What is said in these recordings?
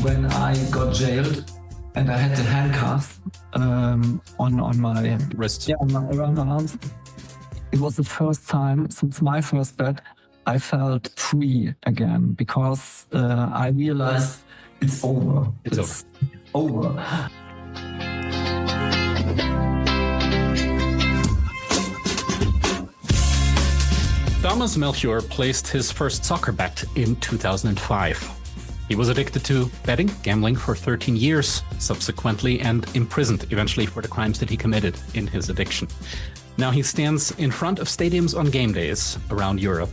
when I got jailed and I had the handcuffs on my wrist. Yeah, around my arms. It was the first time since my first bet I felt free again because I realized it's over. It's over. Thomas Melchior placed his first soccer bet in 2005. He was addicted to betting, gambling for 13 years subsequently, and imprisoned eventually for the crimes that he committed in his addiction. Now he stands in front of stadiums on game days around Europe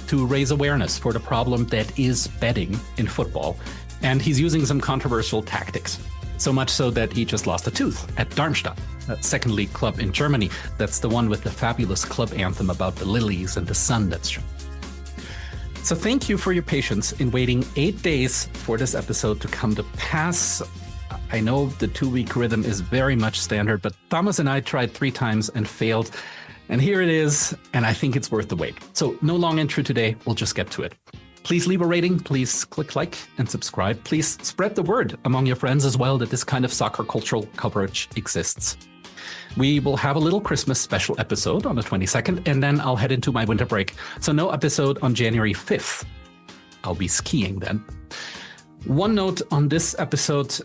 to raise awareness for the problem that is betting in football. And he's using some controversial tactics. So much so that he just lost a tooth at Darmstadt, a second league club in Germany. That's the one with the fabulous club anthem about the lilies and the sun that's shown. So thank you for your patience in waiting 8 days for this episode to come to pass. I know the 2-week rhythm is very much standard, but Thomas and I tried 3 times and failed. And here it is, and I think it's worth the wait. So no long intro today, we'll just get to it. Please leave a rating, please click like and subscribe. Please spread the word among your friends as well that this kind of soccer cultural coverage exists. We will have a little Christmas special episode on the 22nd, and then I'll head into my winter break. So no episode on January 5th. I'll be skiing then. One note on this episode.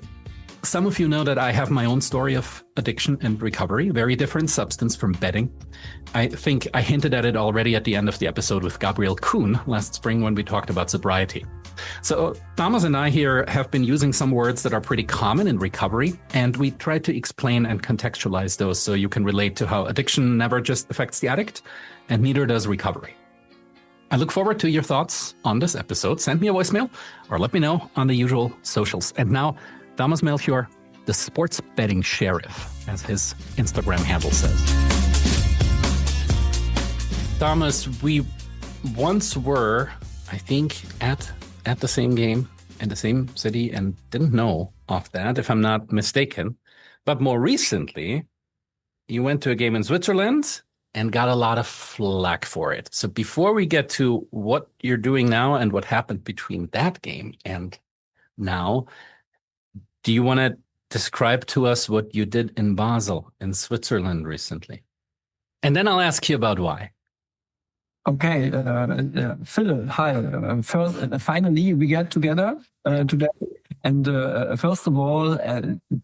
Some of you know that I have my own story of addiction and recovery, very different substance from betting. I think I hinted at it already at the end of the episode with Gabriel Kuhn last spring when we talked about sobriety. So Thomas and I here have been using some words that are pretty common in recovery, and we try to explain and contextualize those so you can relate to how addiction never just affects the addict, and neither does recovery. I look forward to your thoughts on this episode. Send me a voicemail or let me know on the usual socials. And now, Thomas Melchior, the sports betting sheriff, as his Instagram handle says. Thomas, we once were, I think, at the same game in the same city and didn't know of that, if I'm not mistaken. But more recently, you went to a game in Switzerland and got a lot of flack for it. So before we get to what you're doing now and what happened between that game and now, do you want to describe to us what you did in Basel, in Switzerland recently? And then I'll ask you about why. Okay, Phil, hi. Finally, we get together today. And first of all,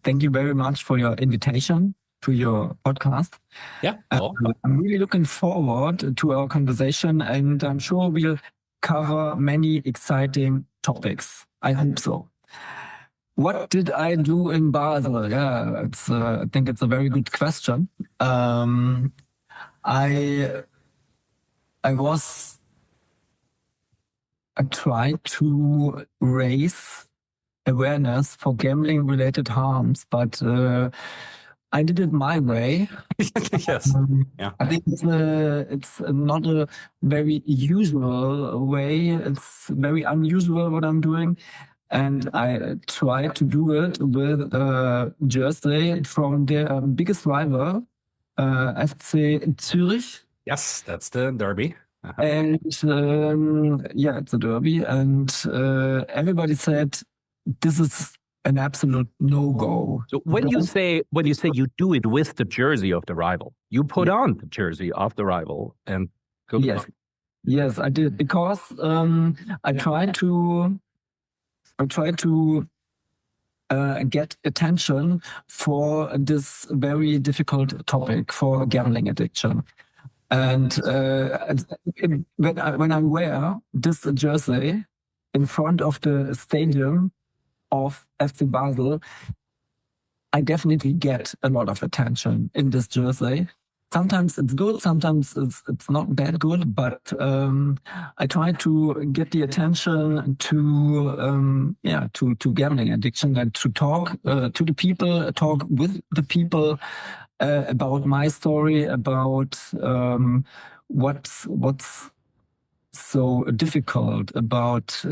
thank you very much for your invitation to your podcast. Yeah. I'm really looking forward to our conversation, and I'm sure we'll cover many exciting topics. I hope so. What did I do in Basel? Yeah, I think it's a very good question. I tried to raise awareness for gambling-related harms, but I did it my way. Yes. Yeah. I think it's not a very usual way. It's very unusual what I'm doing. And I tried to do it with a jersey from their biggest rival, FC Zürich. Yes, that's the derby. Uh-huh. And it's a derby. And everybody said this is an absolute no-go. So when you say you do it with the jersey of the rival, you put on the jersey of the rival and go. Yes, I did, because I tried to get attention for this very difficult topic for gambling addiction. And when I wear this jersey in front of the stadium of FC Basel, I definitely get a lot of attention in this jersey. Sometimes it's good, sometimes it's not that good, but I try to get the attention to gambling addiction and to talk to the people, talk with the people about my story, about what's so difficult about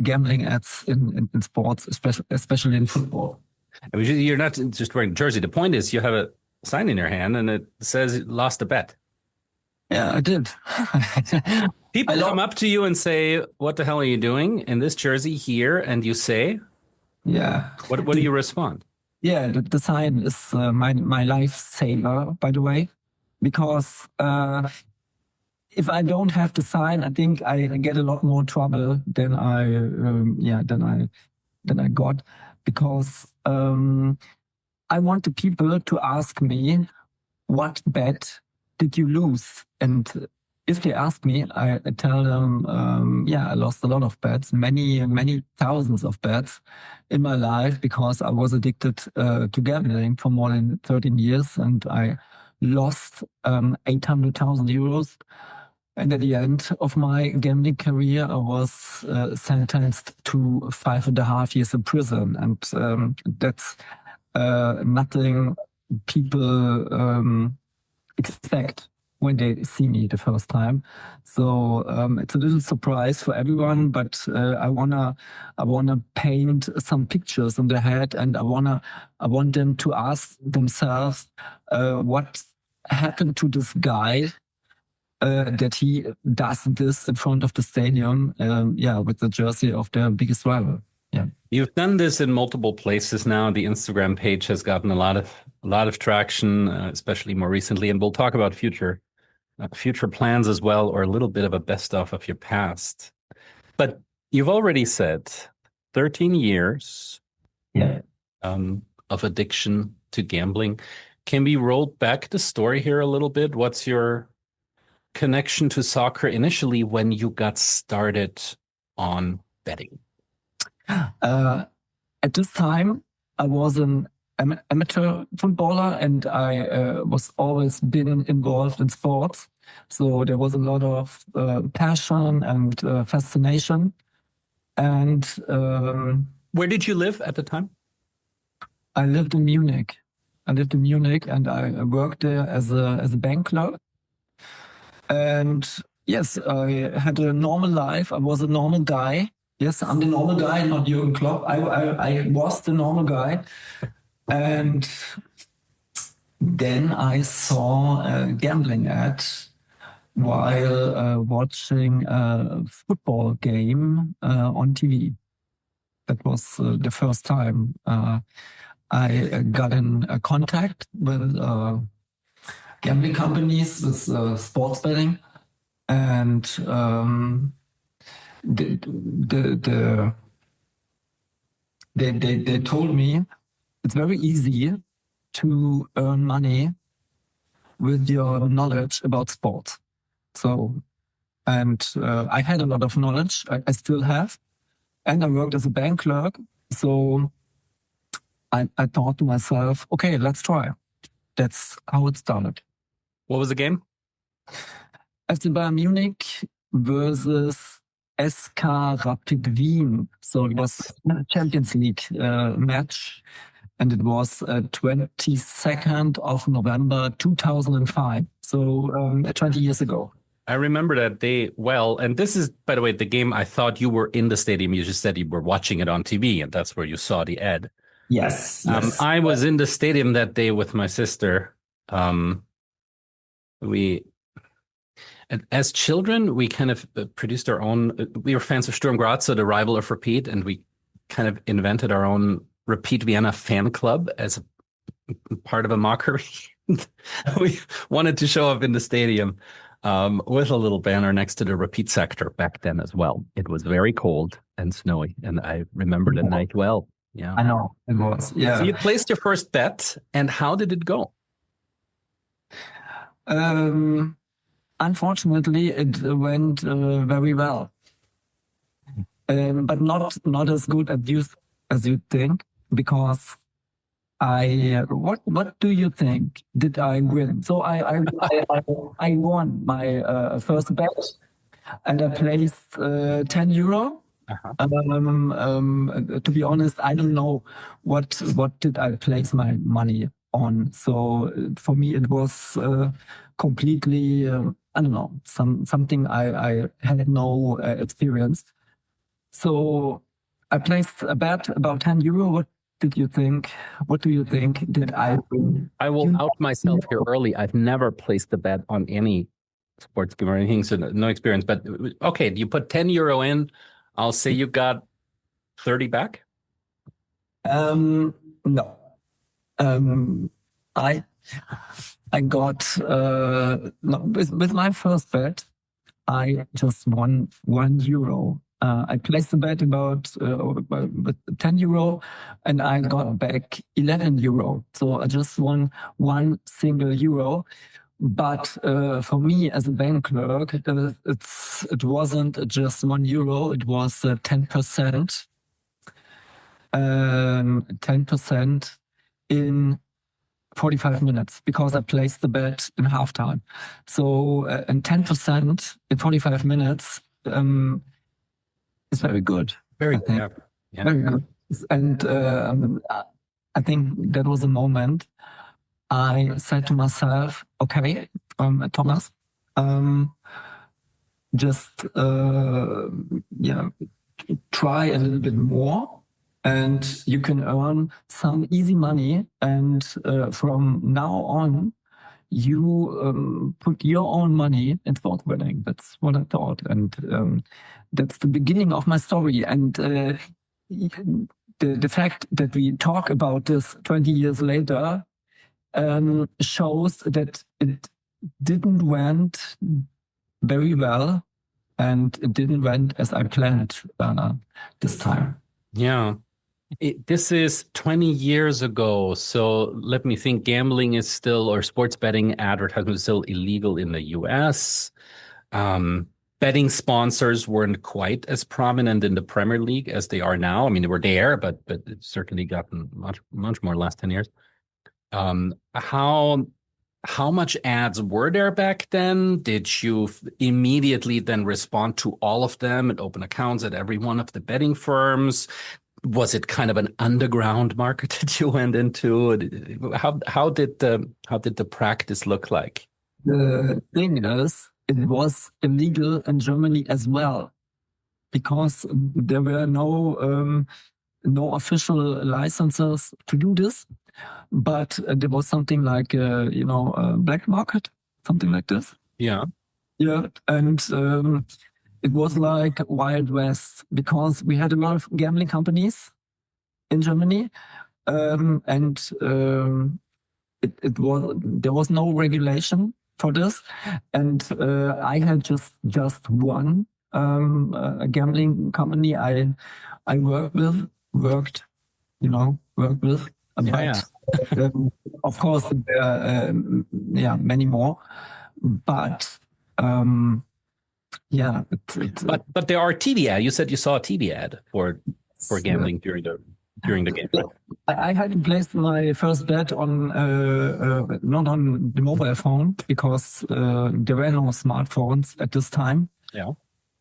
gambling ads in sports, especially in football. You're not just wearing a jersey. The point is you have a sign in your hand and it says you lost a bet. Yeah, I did. People come up to you and say, what the hell are you doing in this jersey here? And you say, Yeah. What do you respond? Yeah, the sign is my lifesaver, by the way, because if I don't have the sign, I think I get a lot more trouble than I got, because I want the people to ask me, what bet did you lose? And if they ask me, I tell them, yeah, I lost a lot of bets, many thousands of bets in my life, because I was addicted to gambling for more than 13 years, and I lost 800,000 euros. And at the end of my gambling career, I was sentenced to 5.5 years in prison. And that's nothing people expect when they see me the first time. So it's a little surprise for everyone, but I wanna paint some pictures in their head, and I want them to ask themselves what happened to this guy, that he does this in front of the stadium, with the jersey of their biggest rival. Yeah. You've done this in multiple places now. The Instagram page has gotten a lot of traction, especially more recently, and we'll talk about future plans as well, or a little bit of a best of your past. But you've already said 13 years of addiction to gambling. Can we roll back the story here a little bit? What's your connection to soccer initially when you got started on betting? At this time, I was an amateur footballer, and I was always been involved in sports. So there was a lot of passion and fascination. And where did you live at the time? I lived in Munich. And I worked there as a bank clerk. And yes, I had a normal life. I was a normal guy. Yes, I'm the normal guy, not Jürgen Klopp. I was the normal guy. And then I saw a gambling ad while watching a football game on TV. That was the first time I got in contact with gambling companies, with sports betting. And they told me it's very easy to earn money with your knowledge about sports. So, and I had a lot of knowledge. I still have, and I worked as a bank clerk. So I thought to myself, okay, let's try. That's how it started. What was the game? FC Bayern Munich versus SK Rapid Wien. So it was a Champions League match, and it was 22nd of November 2005. So 20 years ago. I remember that day well. And this is, by the way, the game I thought you were in the stadium. You just said you were watching it on TV, and that's where you saw the ad. Yes. I was in the stadium that day with my sister. As children, we kind of produced our own. We were fans of Sturm Graz, so the rival of Rapid, and we kind of invented our own Rapid Vienna fan club as a part of a mockery. We wanted to show up in the stadium with a little banner next to the Rapid sector back then as well. It was very cold and snowy, and I remember the night well. Yeah, I know it was. Yeah. So you placed your first bet, and how did it go? Unfortunately, it went very well, but not as good as you think, because what do you think? Did I win? So I won my first bet, and I placed €10. To be honest, I don't know what did I place my money on. So for me, it was completely I don't know, something I had no experience. So I placed a bet about €10. What did you think? What do you think? Did I win? I will out myself here early. I've never placed a bet on any sports game or anything, so no experience. But okay, you put €10 in. I'll say you got 30 back. No. I I got no, with my first bet, I just won €1. I placed the bet about with €10, and I got back €11. So I just won one single euro. But for me as a bank clerk, it wasn't just €1. It was 10%. 10% in 45 minutes because I placed the bet in halftime. So, and 10% in 45 minutes is very good. Very I think. good. Yeah. Very good. And I think that was a moment I said to myself, okay, Thomas, just try a little bit more and you can earn some easy money. And from now on, you put your own money in sports betting. That's what I thought. And that's the beginning of my story. And the fact that we talk about this 20 years later shows that it didn't went very well and it didn't went as I planned this time. Yeah. This is 20 years ago. So let me think. Gambling is still, or sports betting advertising is still illegal in the US. Betting sponsors weren't quite as prominent in the Premier League as they are now. I mean, they were there, but it's certainly gotten much more last 10 years. How much ads were there back then? Did you immediately then respond to all of them and open accounts at every one of the betting firms? Was it kind of an underground market that you went into? How did the practice look like? The thing is, it was illegal in Germany as well because there were no official licenses to do this. But there was something like black market, something like this. Yeah. Yeah, and it was like Wild West because we had a lot of gambling companies in Germany, and there was no regulation for this, and I had just one a gambling company I worked with. Yeah. Of course, many more, but but there are TV ad. You said you saw a TV ad for gambling during the game. Right? I had placed my first bet on not on the mobile phone because there were no smartphones at this time. Yeah.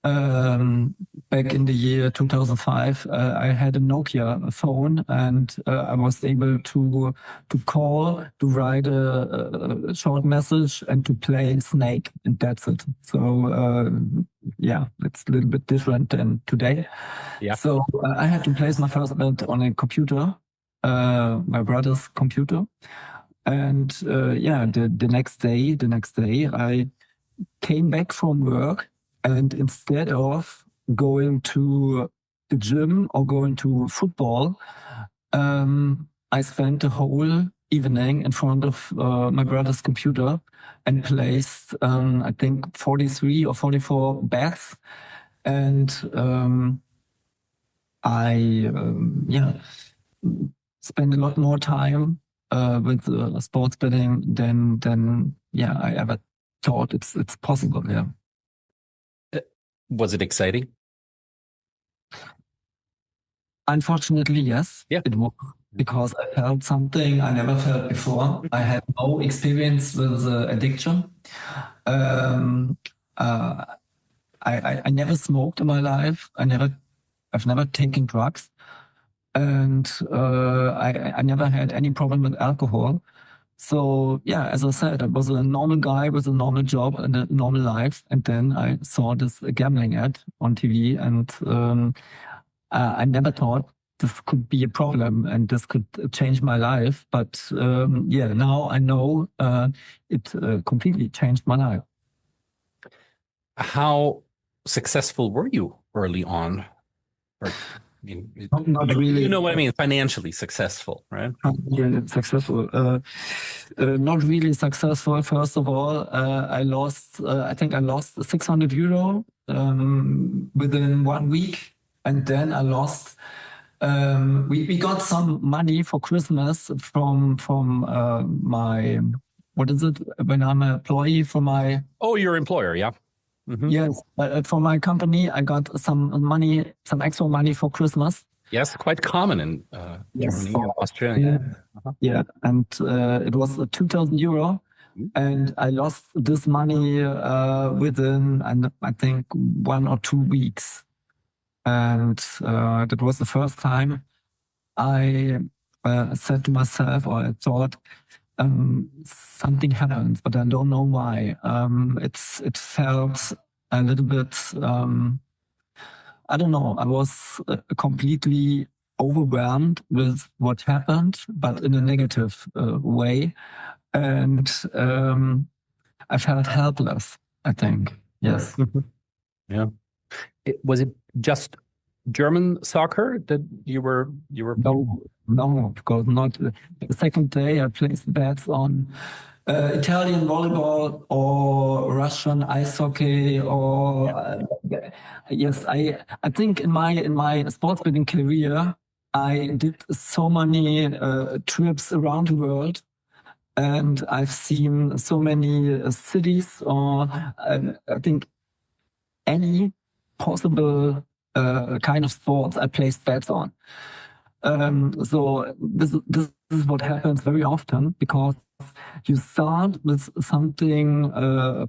Back in the year 2005, I had a Nokia phone, and I was able to call, to write a short message, and to play Snake, and that's it. So it's a little bit different than today. Yeah. So I had to place my first bet on a computer, my brother's computer, and the next day, I came back from work. And instead of going to the gym or going to football, I spent the whole evening in front of my brother's computer and placed, I think, 43 or 44 bets. And I spent a lot more time with sports betting than I ever thought it's possible. Yeah. Was it exciting? Unfortunately, yes. Yeah. It was because I felt something I never felt before. I had no experience with addiction. I never smoked in my life. I've never taken drugs, and I never had any problem with alcohol. So yeah, as I said, I was a normal guy with a normal job and a normal life. And then I saw this gambling ad on TV, and I never thought this could be a problem and this could change my life. But now I know it completely changed my life. How successful were you early on? Not really. You know what I mean? Financially successful, right? Really successful. Not really successful. First of all, I lost. I think I lost 600 euro within 1 week, and then I lost. We got some money for Christmas from my, what is it, when I'm an employee for my. Oh, your employer, yeah. Mm-hmm. Yes, for my company, I got some money, some extra money for Christmas. Yes, quite common in Germany and Australia. Yeah, and it was 2,000 euro, and I lost this money within, I think, 1 or 2 weeks, and that was the first time I said to myself, or I thought, something happens, but I don't know why. It felt a little bit. I don't know. I was completely overwhelmed with what happened, but in a negative way. And I felt helpless, I think. Yes. Yeah. Was it just German soccer that you were? No, of course not. The second day I placed bets on Italian volleyball or Russian ice hockey or yes, I think in my sports betting career I did so many trips around the world, and I've seen so many cities, or I think any possible kind of sports I placed bets on. So this is what happens very often, because you start with something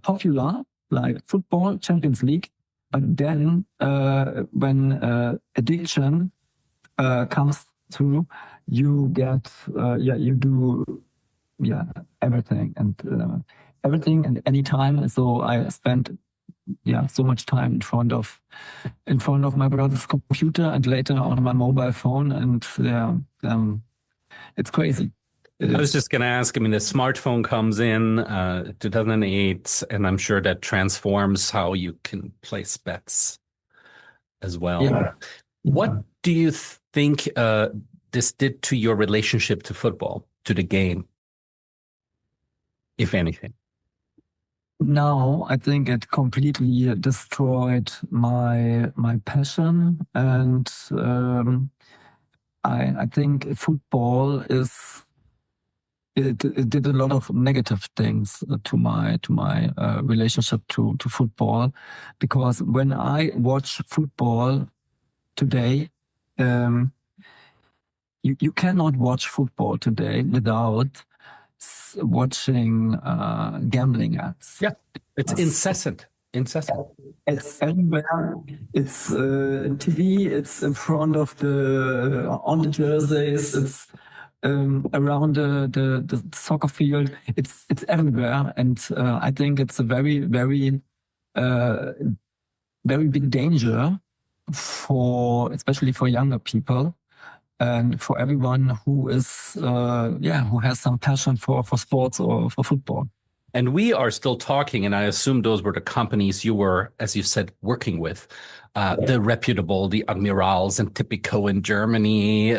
popular like football, Champions League, but then when addiction comes through, you get you do everything and any time. So I spent so much time in front of my brother's computer and later on my mobile phone, and it's crazy. I was just going to ask, I mean, the smartphone comes in 2008, and I'm sure that transforms how you can place bets as well. Yeah. What do you think this did to your relationship to football, to the game, if anything? No, I think it completely destroyed my passion, and I think football it did a lot of negative things to my relationship to football, because when I watch football today, you cannot watch football today without watching gambling ads. Yeah, it's incessant. It's everywhere. It's in TV. It's in front of on the jerseys. It's around the soccer field. It's everywhere, and I think it's a very very very big danger especially for younger people, and for everyone who is who has some passion for sports or for football. And we are still talking, and I assume those were the companies you were, as you said, working with, the reputable, the Admirals and Tipico in Germany,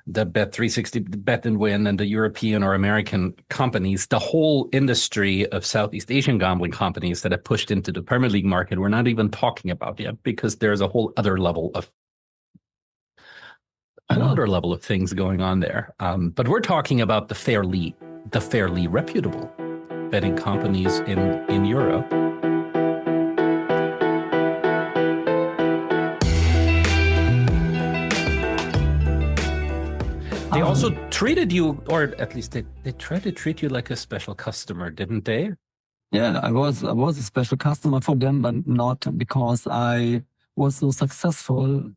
the Bet360, Bet and Win, and the European or American companies, the whole industry of Southeast Asian gambling companies that have pushed into the Premier League market. We're not even talking about yet, because there's a whole other level of things going on there. But we're talking about the fairly reputable betting companies in Europe. They also treated you, or at least they tried to treat you like a special customer, didn't they? Yeah, I was a special customer for them, but not because I was so successful,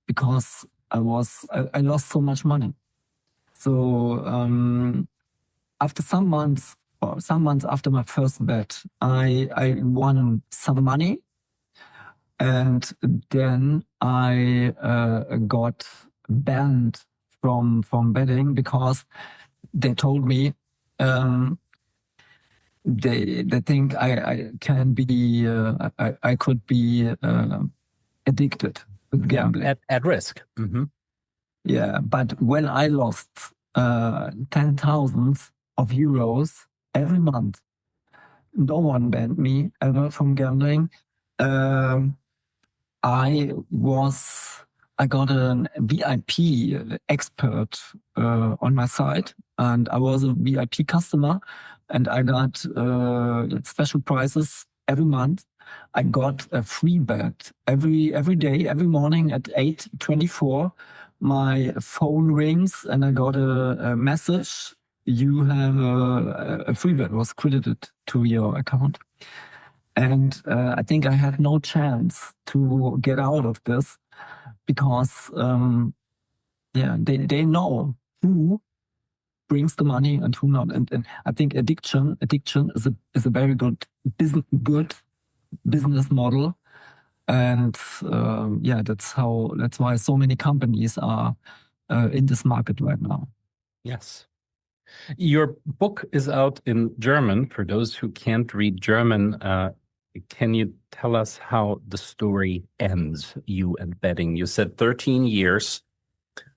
because I lost so much money. So after some months after my first bet, I won some money, and then I got banned from betting, because they told me they think I can be I could be addicted gambling. At risk. Mm-hmm. Yeah, but when I lost 10,000 of euros every month, no one banned me ever from gambling. I got a VIP expert on my side, and I was a VIP customer, and I got special prizes every month. I got a free bet every day, every morning at 8:24. My phone rings, and I got a message. You have a free bet was credited to your account. And I think I had no chance to get out of this because, they know who brings the money and who not. And I think addiction is a very good business model. And that's why so many companies are in this market right now. Yes. Your book is out in German. For those who can't read German, can you tell us how the story ends, you and betting? You said 13 years.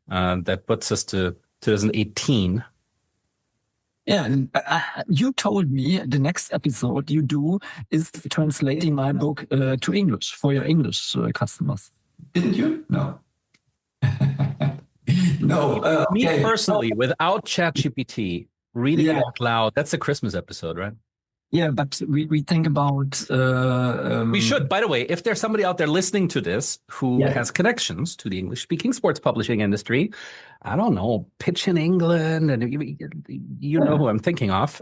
That puts us to 2018. Yeah, and you told me the next episode you do is translating my book to English for your English customers. Didn't you? No. No. Me Okay. personally, without ChatGPT, reading it out loud, that's a Christmas episode, right? Yeah, but we think about... we should. By the way, if there's somebody out there listening to this who has connections to the English-speaking sports publishing industry, I don't know, pitch in England, and you know who I'm thinking of,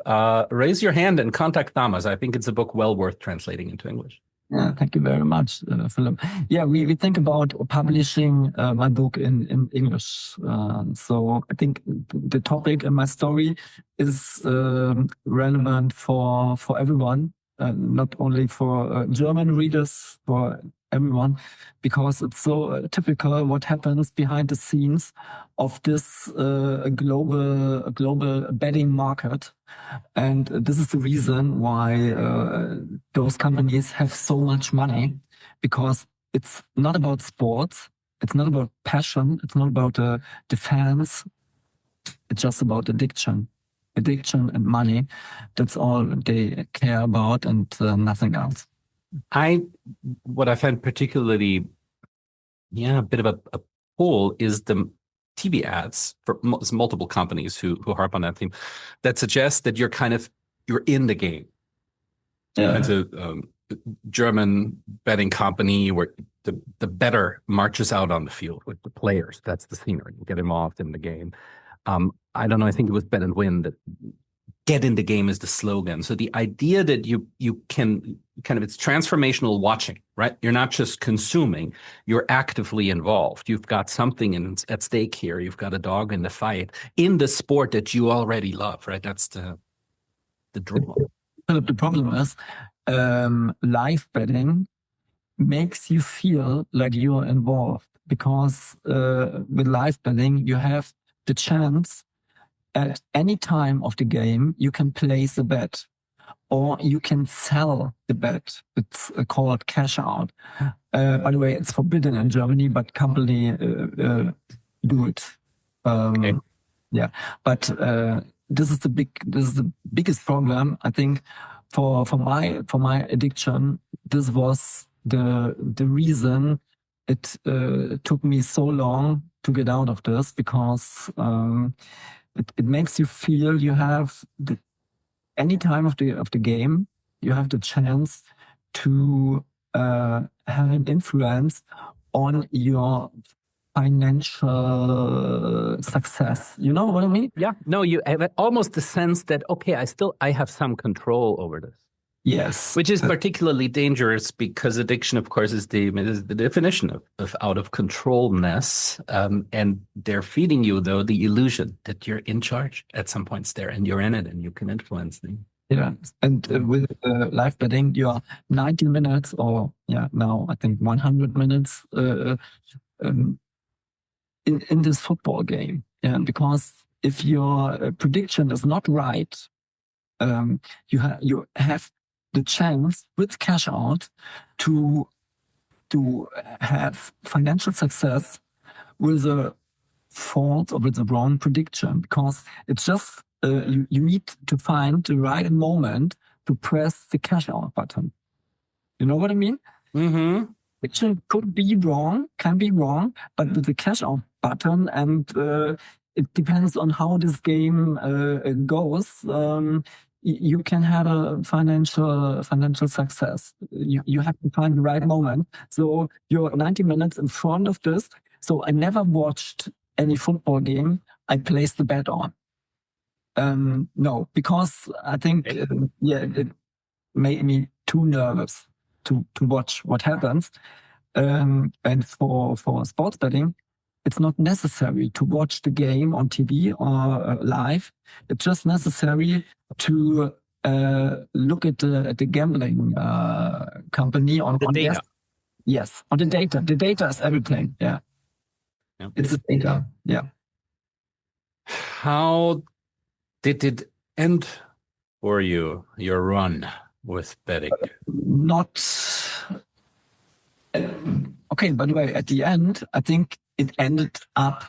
raise your hand and contact Thomas. I think it's a book well worth translating into English. Yeah, thank you very much, Philip. Yeah, we think about publishing my book in English. So I think the topic and my story is relevant for everyone, not only for German readers, for everyone, because it's so typical what happens behind the scenes of this global betting market. And this is the reason why those companies have so much money, because it's not about sports, it's not about passion, it's not about the fans, it's just about addiction and money. That's all they care about, and nothing else. What I find particularly, a bit of a pull is the TV ads for multiple companies who harp on that theme that suggest that you're in the game. Yeah. It's a German betting company where the bettor marches out on the field with the players. That's the scenery. You get involved in the game. I don't know. I think it was Bet and Win that get in the game is the slogan. So the idea that you can it's transformational watching, right? You're not just consuming, you're actively involved. You've got something at stake here. You've got a dog in the fight in the sport that you already love, right? That's the draw. The problem is live betting makes you feel like you're involved, because with live betting, you have the chance at any time of the game, you can place a bet or you can sell the bet. It's called cash out. By the way, it's forbidden in Germany, but company do it. Okay. Yeah, but this is the biggest problem, I think, for my addiction. This was the reason it took me so long to get out of this, because it makes you feel you have any time of the game, you have the chance to have an influence on your financial success. You know what I mean? Yeah. No, you have almost the sense that, okay, I have some control over this. Yes. Which is particularly dangerous, because addiction, of course, is the definition of out of controlness. And they're feeding you, though, the illusion that you're in charge at some points there, and you're in it and you can influence things. Yeah. And with live betting, you are 90 minutes or now I think 100 minutes in this football game. Yeah. Because if your prediction is not right, you have the chance with cash out to to have financial success with a false or with a wrong prediction, because it's just you need to find the right moment to press the cash out button. You know what I mean? Mm-hmm. Prediction could be wrong, can be wrong, but with the cash out button, and it depends on how this game goes. You can have a financial success. You have to find the right moment. So you're 90 minutes in front of this. So I never watched any football game I placed the bet on. No, because I think it made me too nervous to watch what happens. And for sports betting, it's not necessary to watch the game on TV or live. It's just necessary to look at the gambling company on The data. Yes, on the data. The data is everything. Yeah, it's the data. Yeah. How did it end for you, your run with betting? Not okay. By the way, at the end, I think it ended up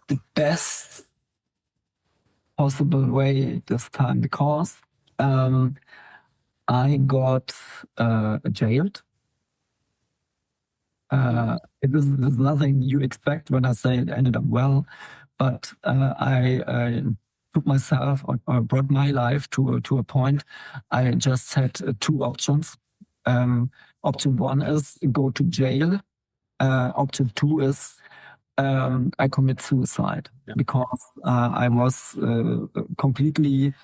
the best possible way this time, because I got jailed. There's nothing you expect when I say it ended up well, but I took myself or brought my life to a point. I just had two options. Option one is go to jail. Option two is I commit suicide, because I was completely.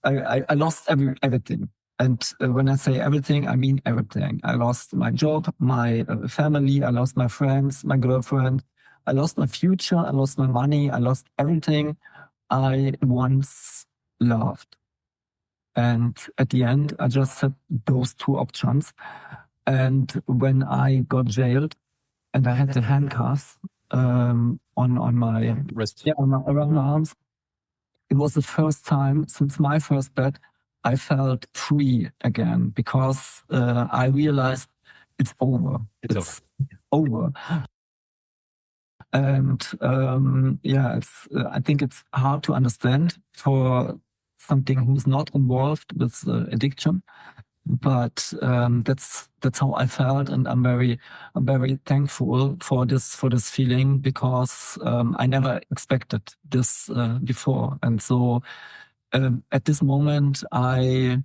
I lost everything. And when I say everything, I mean everything. I lost my job, my family, I lost my friends, my girlfriend. I lost my future, I lost my money, I lost everything I once loved. And at the end, I just had those two options. And when I got jailed and I had the handcuffs on my wrist, around my arms, it was the first time since my first bet I felt free again, because I realized it's over. It's over. And I think it's hard to understand for something who's not involved with addiction, but that's how I felt, and I'm very thankful for this feeling, because I never expected this before, and so at this moment I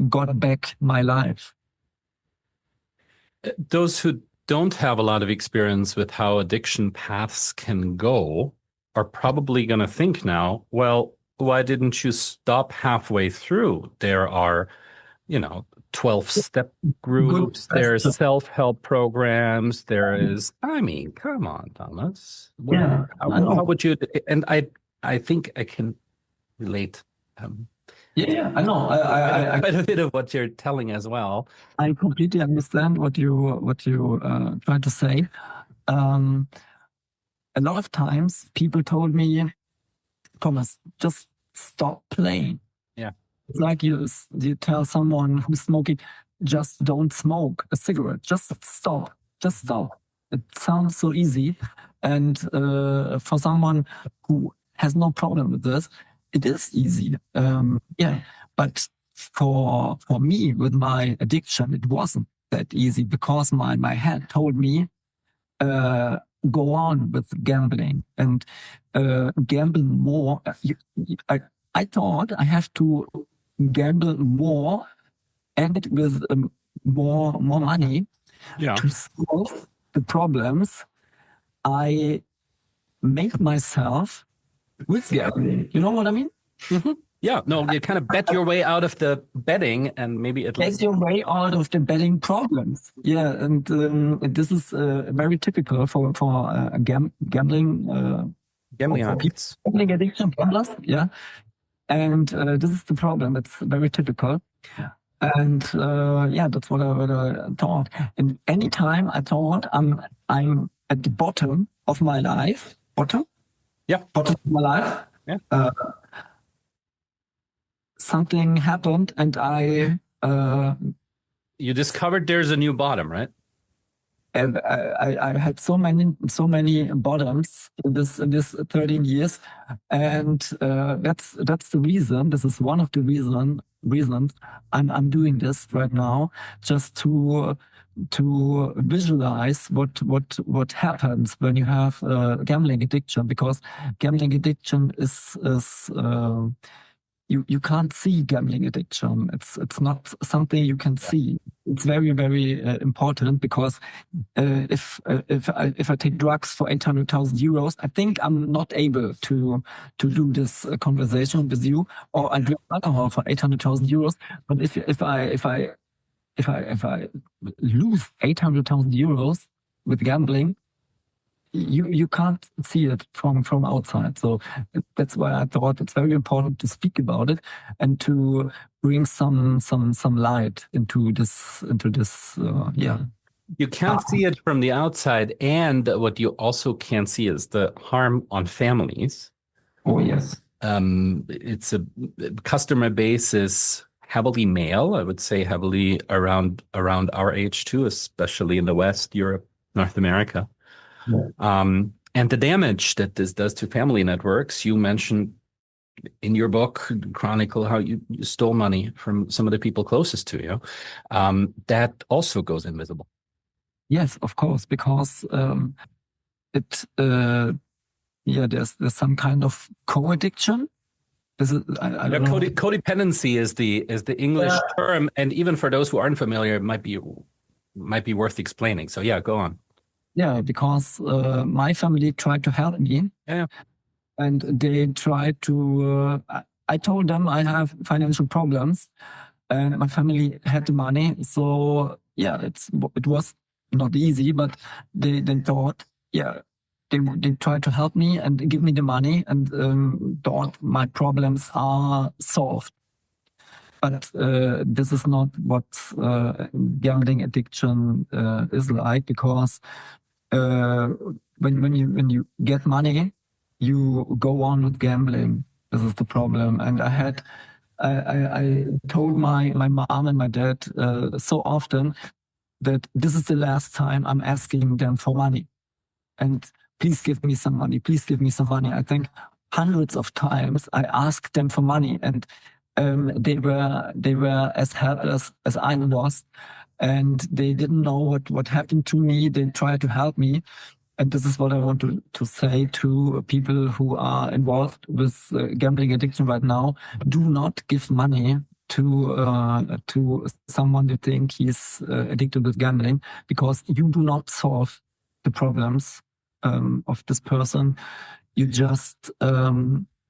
got back my life. Those who don't have a lot of experience with how addiction paths can go are probably going to think now, well, why didn't you stop halfway through? There are, 12-step groups, there are self-help programs, there is, come on, Thomas. How would you, and I think I can relate. I know. I quite a bit of what you're telling as well. I completely understand what you try to say. A lot of times people told me, Thomas, just stop playing. Yeah. It's like you tell someone who's smoking, just don't smoke a cigarette. Just stop. Just stop. It sounds so easy. And for someone who has no problem with this, it is easy. But for me, with my addiction, it wasn't that easy, because my head told me, go on with gambling and gamble more. I thought I have to gamble more and with more money to solve the problems I make myself with gambling. You know what I mean? Mm-hmm. Yeah, no, you kind of bet your way out of the betting, and maybe at least bet your way out of the betting problems. Yeah, and this is very typical for gambling. Gambling addicts. Gambling addiction, gamblers. Yeah, and this is the problem. It's very typical. And that's what I thought. And anytime I thought I'm at the bottom of my life, bottom of my life, something happened, and I You discovered there's a new bottom, right? And I had so many bottoms in this 13 years, and that's the reason. This is one of the reasons I'm doing this right now, just to visualize what happens when you have gambling addiction, because gambling addiction is you can't see gambling addiction. It's not something you can see. It's very important, because if I take drugs for 800,000 euros, I think I'm not able to do this conversation with you, or I drink alcohol for 800,000 euros. But if I lose 800,000 euros with gambling, you can't see it from outside. So that's why I thought it's very important to speak about it and to bring some light into this. You can't see it from the outside, and what you also can't see is the harm on families. Oh yes. It's a customer base is heavily male. I would say heavily around our age too, especially in the West, Europe, North America. Yeah. And the damage that this does to family networks, you mentioned in your book, chronicle how you stole money from some of the people closest to you. That also goes invisible. Yes, of course, because there's some kind of co-addiction. This is, I don't know. Codependency is the English term, and even for those who aren't familiar, it might be worth explaining. So yeah, go on. Yeah, because my family tried to help me. Yeah. And they tried to. I told them I have financial problems, and my family had the money. So yeah, it was not easy, but they thought, yeah, they tried to help me and give me the money, and thought my problems are solved. But this is not what gambling addiction is like, because when you get money, you go on with gambling. This is the problem. And I told my mom and my dad so often that this is the last time I'm asking them for money. And please give me some money. Please give me some money. I think hundreds of times I asked them for money, and they were as helpless as I was, and they didn't know what happened to me. They tried to help me. And this is what I want to say to people who are involved with gambling addiction right now. Do not give money to someone you think he's addicted with gambling, because you do not solve the problems of this person. You just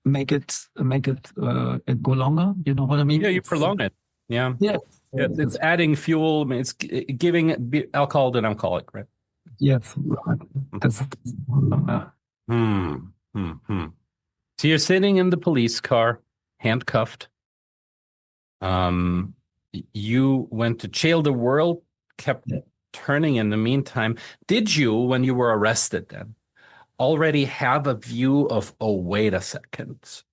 make it go longer. You know what I mean? Yeah, you prolong it. Yeah. Yeah. It's adding fuel. It's giving alcohol to an alcoholic, right? Yes, right. So you're sitting in the police car, handcuffed. You went to jail. The world kept turning in the meantime. Did you, when you were arrested then, already have a view of, oh, wait a second,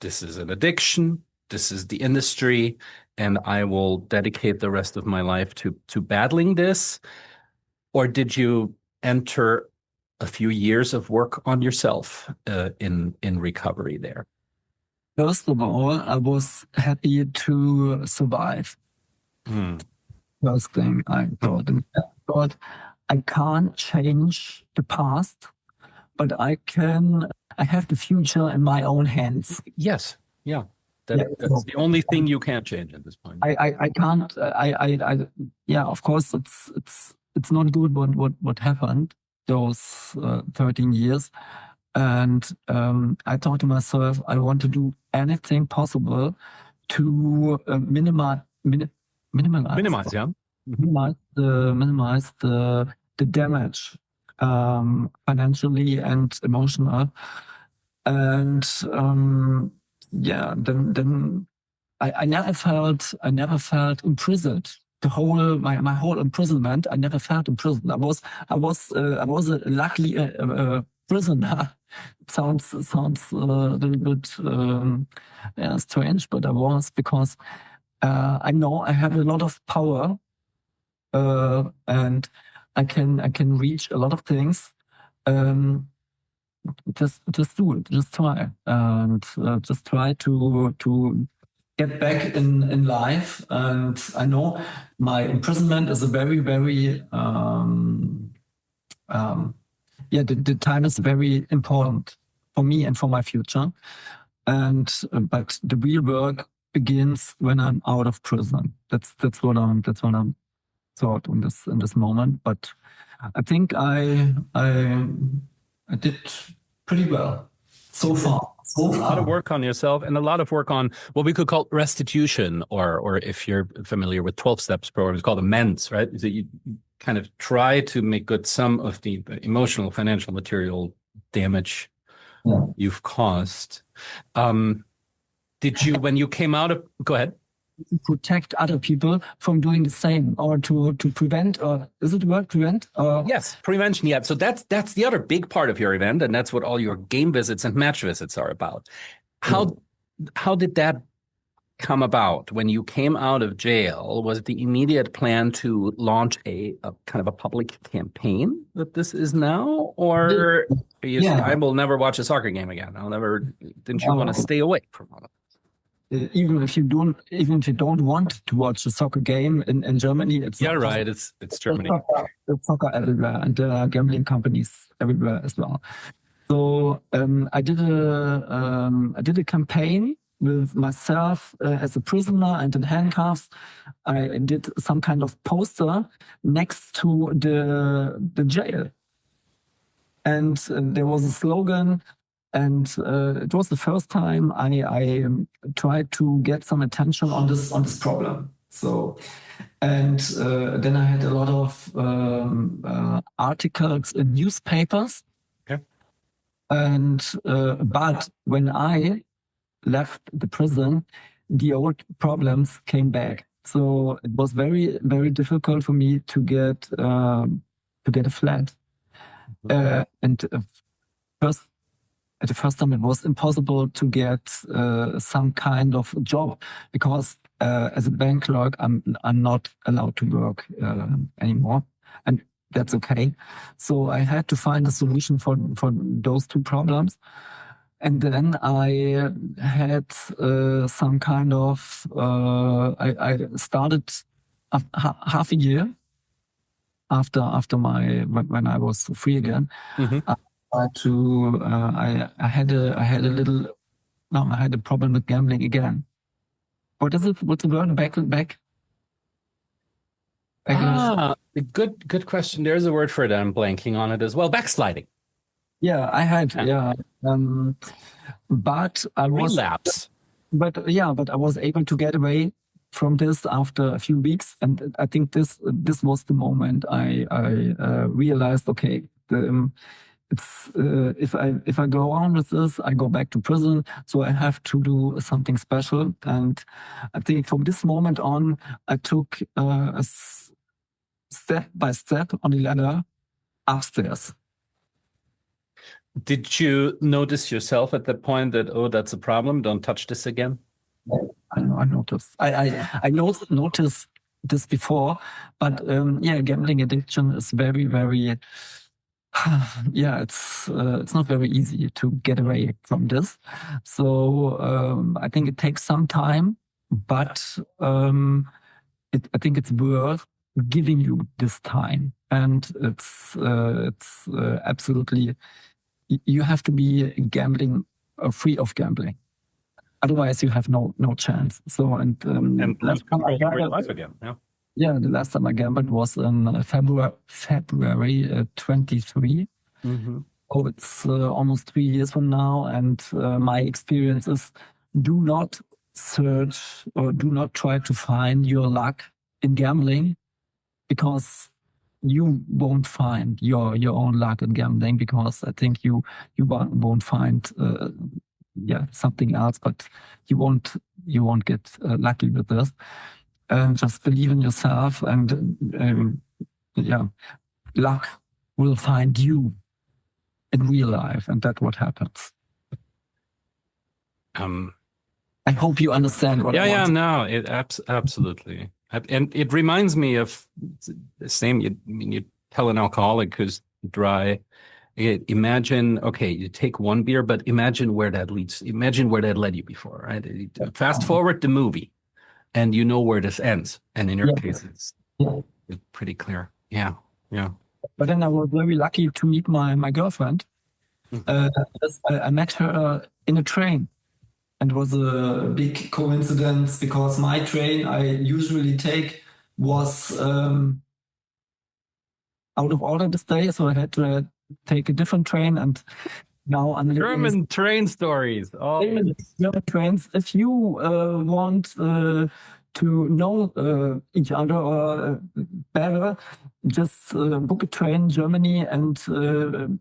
this is an addiction, this is the industry, and I will dedicate the rest of my life to battling this? Or did you enter a few years of work on yourself in recovery there? First of all, I was happy to survive. First thing I thought. And I thought, I can't change the past, but I have the future in my own hands. Yes. Yeah. That's the only thing you can change at this point. I can't. Yeah, of course, it's not good what happened those 13 years. And I thought to myself, I want to do anything possible to minimize the damage, financially and emotional. And then I never felt imprisoned. My whole imprisonment, I never felt imprisoned. I was a lucky prisoner. It sounds a little bit strange, but I was, because I know I have a lot of power, and I can reach a lot of things. Just do it. Just try, and just try to get back in life. And I know my imprisonment is a very very the time is very important for me and for my future. And but the real work begins when I'm out of prison. That's what I'm thought in this moment. But I think I did pretty well so far. A lot of work on yourself and a lot of work on what we could call restitution, or if you're familiar with 12 steps program, it's called amends, right? So you kind of try to make good some of the emotional, financial, material damage you've caused. Did you, when you came out of, go ahead. Protect other people from doing the same, or to prevent, or is it the word prevent? Yes, prevention. Yeah. So that's the other big part of your event, and that's what all your game visits and match visits are about. How did that come about when you came out of jail? Was it the immediate plan to launch a kind of a public campaign that this is now, or you said, I will never watch a soccer game again? Didn't you want to stay away from all of it? Even if you don't want to watch a soccer game in Germany, it's right. It's Germany. It's soccer everywhere, and there are gambling companies everywhere as well. So I did a campaign with myself as a prisoner and in handcuffs. I did some kind of poster next to the jail, and there was a slogan. And it was the first time I tried to get some attention on this problem. So, and then I had a lot of articles in newspapers. Okay. And but when I left the prison, the old problems came back. So it was very very difficult for me to get a flat. And first. At the first time, it was impossible to get some kind of job because as a bank clerk, I'm not allowed to work anymore, and that's okay. So I had to find a solution for those two problems, and then I had some kind of I started half a year after when I was free again. Mm-hmm. I had a problem with gambling again. What is it? What's the word? Back? Good question. There's a word for it. I'm blanking on it as well. Backsliding. Yeah, I had. Yeah. But I was relapse. But I was able to get away from this after a few weeks, and I think this was the moment I realized, okay, it's if I go on with this, I go back to prison. So I have to do something special. And I think from this moment on, I took a step by step on the ladder upstairs. Did you notice yourself at that point that, oh, that's a problem, don't touch this again? I noticed. I noticed this before, but gambling addiction is very very. It's not very easy to get away from this. So I think it takes some time, but I think it's worth giving you this time, and it's absolutely. You have to be gambling free of gambling, otherwise you have no chance. So and lose control of your life again. Yeah. Yeah, the last time I gambled was in February 23. Mm-hmm. Oh, it's almost 3 years from now, and my experience is: do not search or do not try to find your luck in gambling, because you won't find your own luck in gambling, because I think you won't find something else, but you won't get lucky with this. Just believe in yourself, and luck will find you in real life, and that's what happens. And I hope you understand what I want. Yeah, no, absolutely. And it reminds me of the same, you tell an alcoholic who's dry, imagine, okay, you take one beer, but imagine where that leads. Imagine where that led you before, right? Fast forward the movie and you know where this ends. And in your case, it's pretty clear. Yeah. But then I was very lucky to meet my girlfriend. I met her in a train. And it was a big coincidence because my train I usually take was out of order this day, so I had to take a different train. And now I'm German train stories. Oh, German trains. If you want to know each other or better, just book a train in Germany, and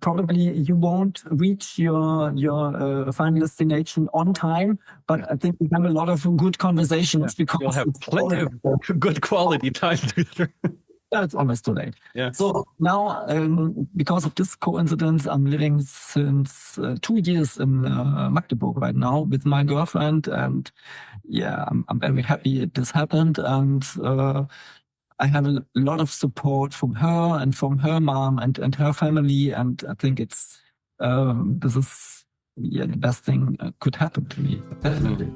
probably you won't reach your final destination on time. But I think we have a lot of good conversations because you'll have plenty of good quality time together. Yeah, it's almost too late. Yeah. So now, because of this coincidence, I'm living since 2 years in Magdeburg right now with my girlfriend, and yeah, I'm very happy this happened, and I have a lot of support from her and from her mom and her family, and I think it's this is the best thing could happen to me, definitely.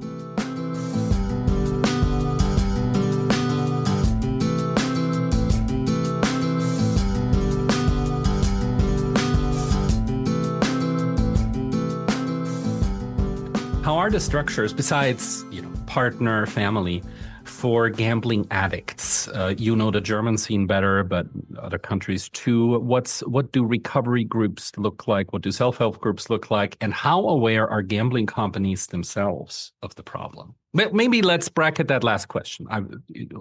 How are the structures, besides partner, family, for gambling addicts? You know the German scene better, but other countries too. What do recovery groups look like? What do self-help groups look like? And how aware are gambling companies themselves of the problem? Maybe let's bracket that last question.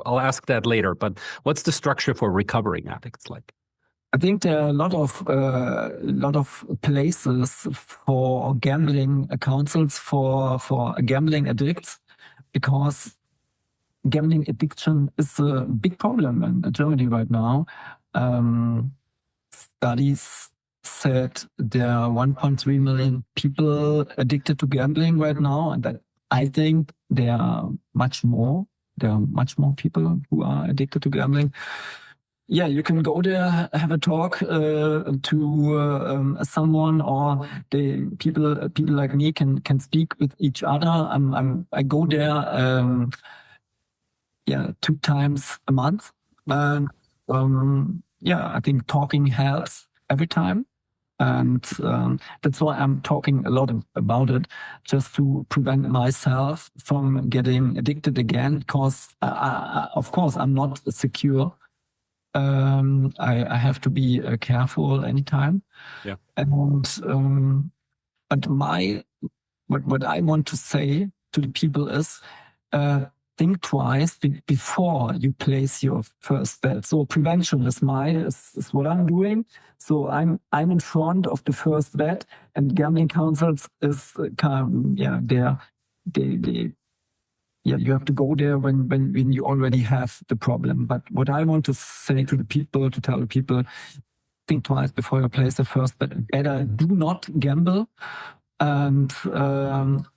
I'll ask that later. But what's the structure for recovering addicts like? I think there are a lot of places for gambling councils for gambling addicts, because gambling addiction is a big problem in Germany right now. Studies said there are 1.3 million people addicted to gambling right now, and that I think there are much more. There are much more people who are addicted to gambling. Yeah, you can go there, have a talk to someone, or people like me can speak with each other. I go there 2 times a month. And I think talking helps every time. And that's why I'm talking a lot about it, just to prevent myself from getting addicted again, because of course I'm not secure. I have to be careful anytime. Yeah. And but what I want to say to the people is, think twice before you place your first bet. So prevention is what I'm doing. So I'm in front of the first bet, and gambling councils is you have to go there when you already have the problem. But what I want to say to tell the people, think twice before you place the first bet. Better do not gamble, and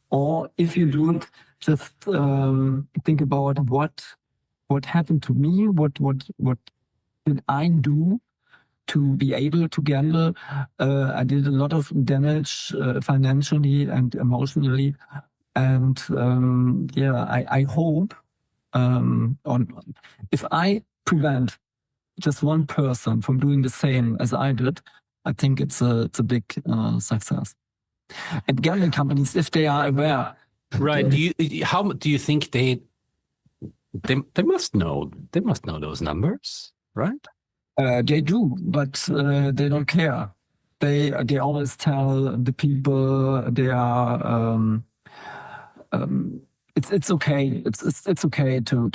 or if you do it, just think about what happened to me. What did I do to be able to gamble? I did a lot of damage financially and emotionally. And I hope if I prevent just one person from doing the same as I did, I think it's a big success. And gambling companies, if they are aware, right? How do you think they must know? They must know those numbers, right? They do, but they don't care. They always tell the people they are. It's okay. It's okay to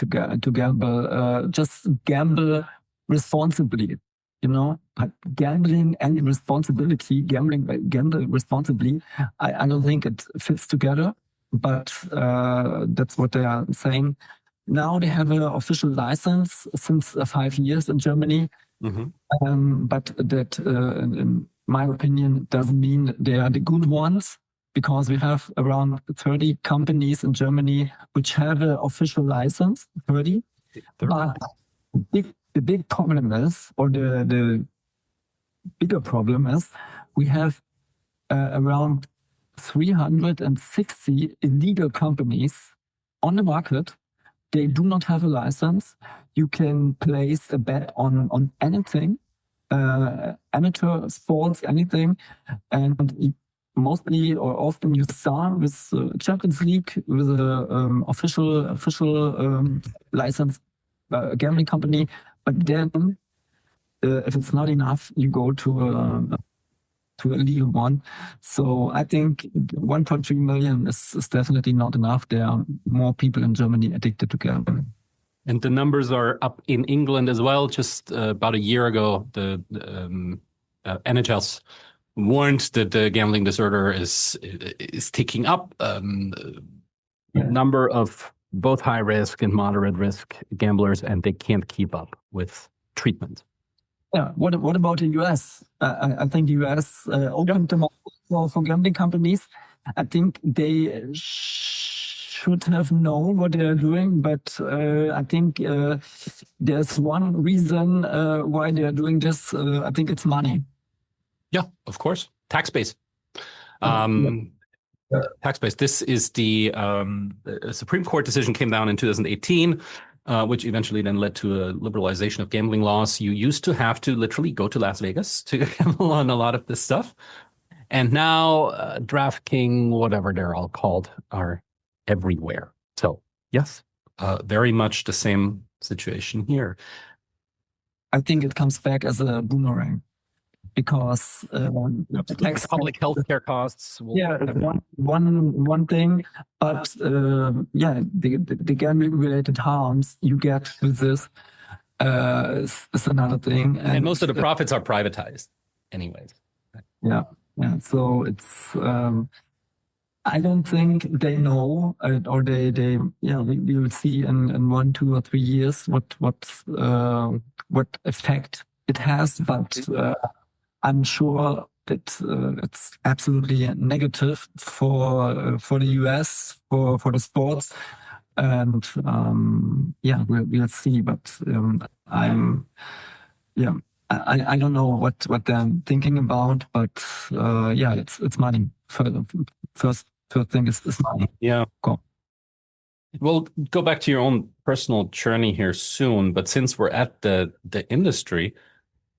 gamble. Just gamble responsibly. But gambling and responsibility, gamble responsibly. I don't think it fits together. But that's what they are saying. Now they have an official license since 5 years in Germany. Mm-hmm. But that, in my opinion, doesn't mean they are the good ones. because we have around 30 companies in Germany which have an official license, 30. But the big problem is, or the bigger problem is, we have around 360 illegal companies on the market. They do not have a license. You can place a bet on anything, amateur sports, anything, and mostly or often you start with Champions League with an official license gambling company, but then if it's not enough, you go to a legal one. So I think 1.3 million is definitely not enough. There are more people in Germany addicted to gambling. And the numbers are up in England as well. Just about a year ago, the NHS warned that the gambling disorder is ticking up. Number of both high risk and moderate risk gamblers, and they can't keep up with treatment. Yeah. What about the US? I think the US opened them up for gambling companies. I think they should have known what they're doing, but I think there's one reason why they're doing this. I think it's money. Yeah, of course. Tax base. Tax base. This is the Supreme Court decision came down in 2018. Which eventually then led to a liberalization of gambling laws. You used to have to literally go to Las Vegas to gamble on a lot of this stuff. And now DraftKings, whatever they're all called, are everywhere. So yes, very much the same situation here. I think it comes back as a boomerang. Because tax public health care costs. One thing, but the gambling related harms you get with this is another thing. And most of the profits are privatized, anyways. Yeah. So it's I don't think they know, or we will see in 1, 2, or 3 years what effect it has, but. I'm sure that it's absolutely negative for the US, for the sports, and we'll see. But I don't know what they're thinking about. But it's money. First thing is money. Yeah. Cool. We'll go back to your own personal journey here soon. But since we're at the industry.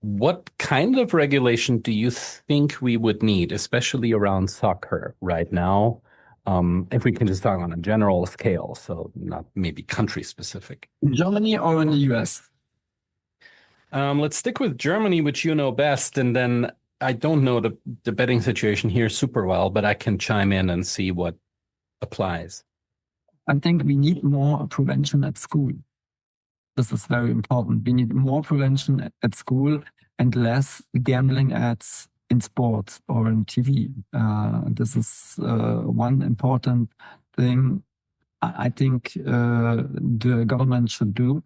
What kind of regulation do you think we would need, especially around soccer right now? If we can just talk on a general scale, so not maybe country specific. In Germany or in the US? Let's stick with Germany, which you know best. And then I don't know the betting situation here super well, but I can chime in and see what applies. I think we need more prevention at school. This is very important. We need more prevention at school and less gambling ads in sports or in TV. This is one important thing I think the government should do.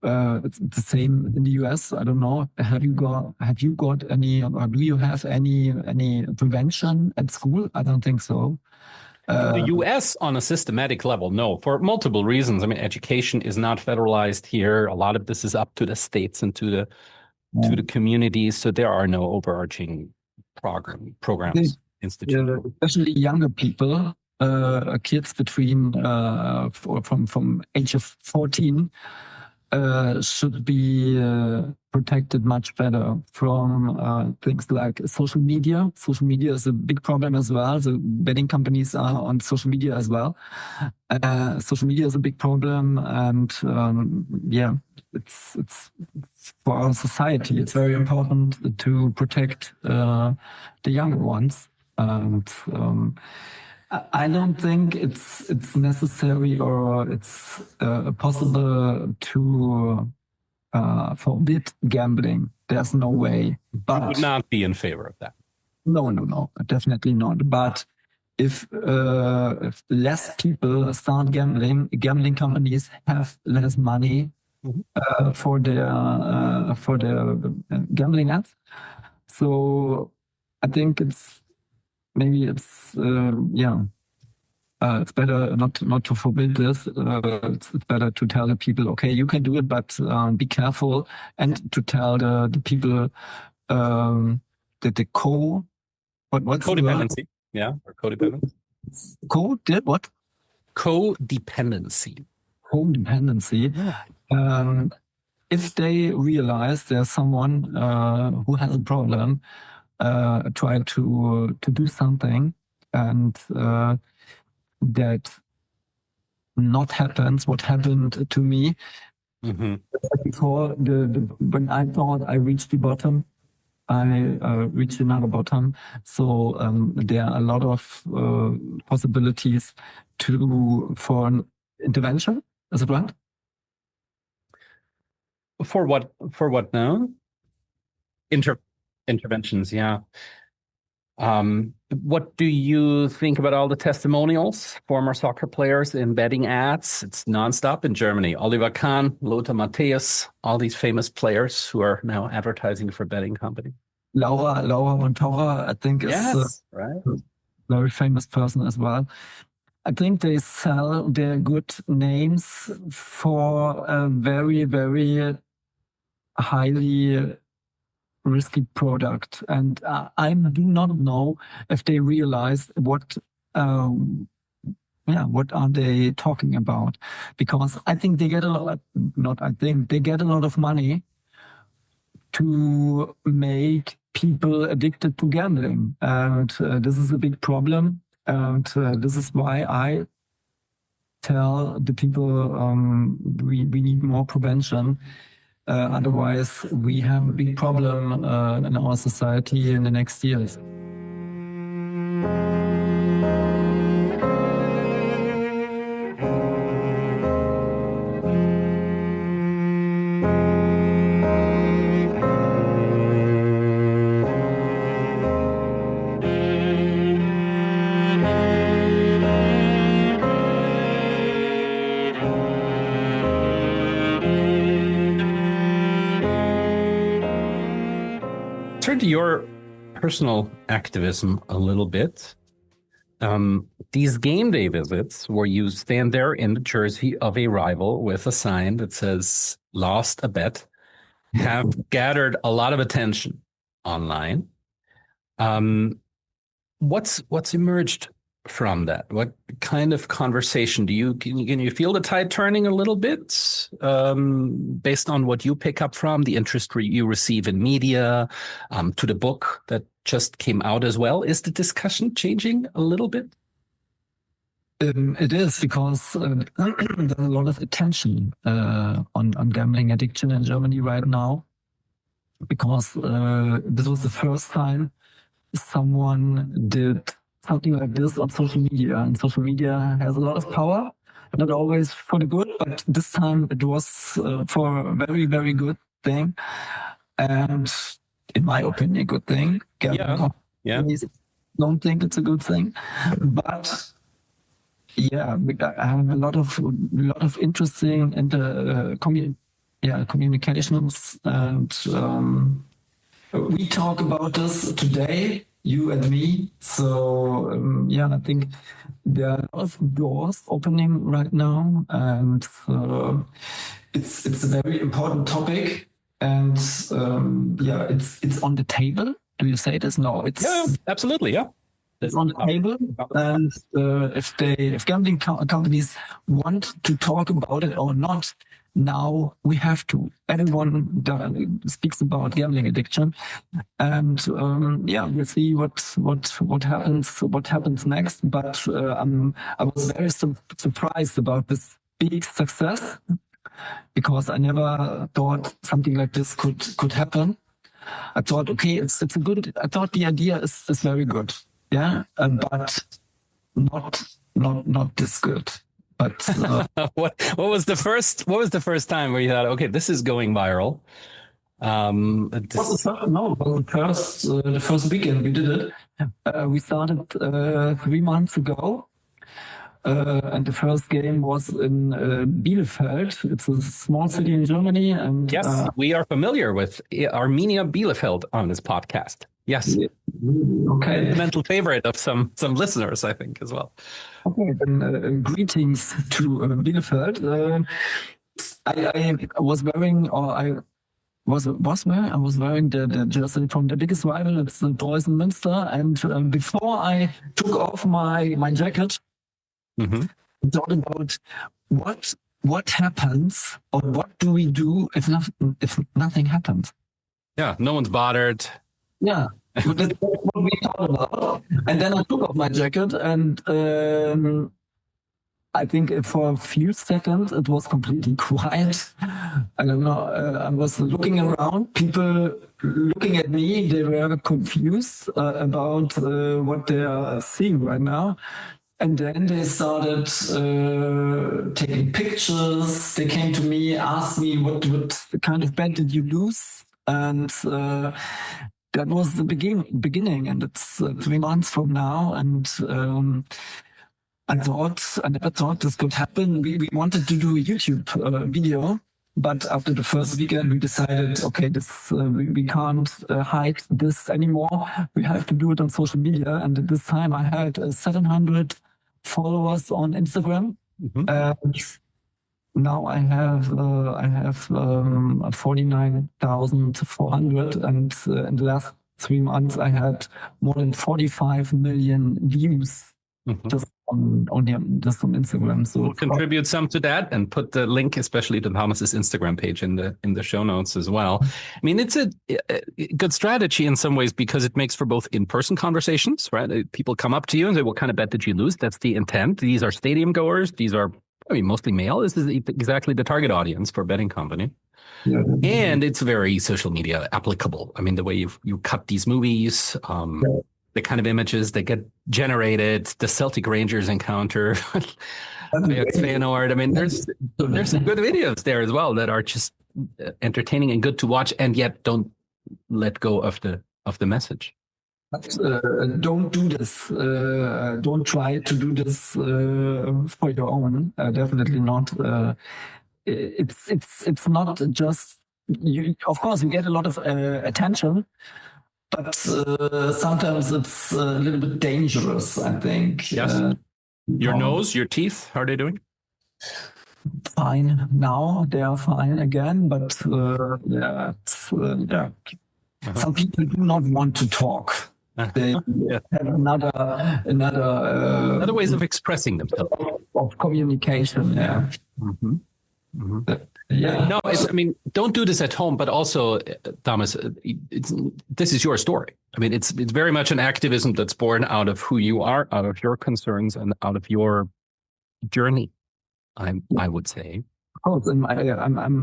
It's the same in the US. I don't know. Have you got any, or do you have any prevention at school? I don't think so. The US on a systematic level, no, for multiple reasons. I mean, education is not federalized here. A lot of this is up to the states and to the communities. So there are no overarching programs instituted. Especially younger people, kids between from age of 14 should be protected much better from things like social media. Social media is a big problem as well. The betting companies are on social media as well. Social media is a big problem, and it's for our society. It's very important to protect the younger ones. And I don't think it's necessary or it's possible to forbid gambling. There's no way. But you would not be in favor of that. No, definitely not. But if less people start gambling, gambling companies have less money for their gambling ads. So I think it's maybe it's it's better not to forbid this. It's better to tell the people, okay, you can do it, but be careful, and to tell the people that the what's the word? Codependency, yeah, or codependence. What? Codependency. Codependency. Yeah. If they realize there's someone who has a problem, try to do something, and that not happens what happened to me before. When I thought I reached the bottom, I reached another bottom. So there are a lot of possibilities for an intervention. Is it right? For what now? Interventions, yeah. What do you think about all the testimonials, former soccer players in betting ads? It's nonstop in Germany. Oliver Kahn, Lothar Matthäus, all these famous players who are now advertising for betting companies. Laura Montora, I think, is right. a very famous person as well. I think they sell their good names for a very, very highly risky product, and I do not know if they realize what are they talking about, because I think they get a lot. They get a lot of money to make people addicted to gambling, and this is a big problem. And this is why I tell the people we need more prevention. Otherwise, we have a big problem in our society in the next years. Turn to your personal activism a little bit. These game day visits, where you stand there in the jersey of a rival with a sign that says "lost a bet," have gathered a lot of attention online. What's emerged from that? What kind of conversation can you feel the tide turning a little bit based on what you pick up from the interest you receive in media, to the book that just came out as well? Is the discussion changing a little bit? It is, because there's a lot of attention on gambling addiction in Germany right now, because this was the first time someone did something like this on social media, and social media has a lot of power, not always for the good, but this time it was for a very, very good thing, and in my opinion, a good thing. Yeah. Don't think it's a good thing, but yeah, I have a lot of interesting communications, and we talk about this today, you and me. So I think there are a lot of doors opening right now, and it's a very important topic, and it's on the table. Do you say this? No, absolutely, yeah. It's on the table, and if gambling companies want to talk about it or not, now we have to. Everyone speaks about gambling addiction, and we'll see what happens next. But I was very surprised about this big success, because I never thought something like this could happen. I thought, okay, it's a good. I thought the idea is very good. Yeah, but not this good. But what was the first time where you thought, okay, this is going viral? The first weekend we did it. We started 3 months ago, and the first game was in Bielefeld. It's a small city in Germany, and yes, we are familiar with Arminia Bielefeld on this podcast. Yes. Okay. Mental favorite of some listeners, I think, as well. Okay, then greetings to Bielefeld. I was wearing, or I was wearing the jersey from the biggest rival. It's the Preußen Münster, and before I took off my jacket, I thought about what happens, or what do we do if nothing happens. Yeah, no one's bothered. Yeah, that's what we thought about. And then I took off my jacket, and I think for a few seconds it was completely quiet. I don't know. I was looking around, people looking at me. They were confused about what they are seeing right now. And then they started taking pictures. They came to me, asked me what kind of bet did you lose, and that was the beginning. And it's 3 months from now, and I never thought this could happen. We wanted to do a YouTube video, but after the first weekend, we decided, okay, this we can't hide this anymore. We have to do it on social media. And at this time, I had 700 followers on Instagram. Now I have 49,400, and in the last 3 months, I had more than 45 million views. Just on Instagram. So we'll contribute some to that and put the link, especially to Thomas's Instagram page, in the show notes as well. I mean, it's a good strategy in some ways because it makes for both in-person conversations, right? People come up to you and say, "What kind of bet did you lose?" That's the intent. These are stadium goers. These are, mostly male. This is exactly the target audience for a betting company. Yeah. And it's very social media applicable. I mean, the way you cut these movies, the kind of images that get generated, the Celtic Rangers encounter, Feyenoord. I mean, there's some good videos there as well that are just entertaining and good to watch, and yet don't let go of the message. But don't do this. Don't try to do this for your own. Definitely not. It's not just you. Of course, you get a lot of attention. But sometimes it's a little bit dangerous, I think. Yes. Your nose, your teeth, how are they doing? Fine. Now they are fine again, but some people do not want to talk. They have another ways of expressing themselves. Of communication, yeah. Yeah. No, I mean, don't do this at home, but also, Thomas, this is your story. I mean, it's very much an activism that's born out of who you are, out of your concerns, and out of your journey, I would say. Of course, I'm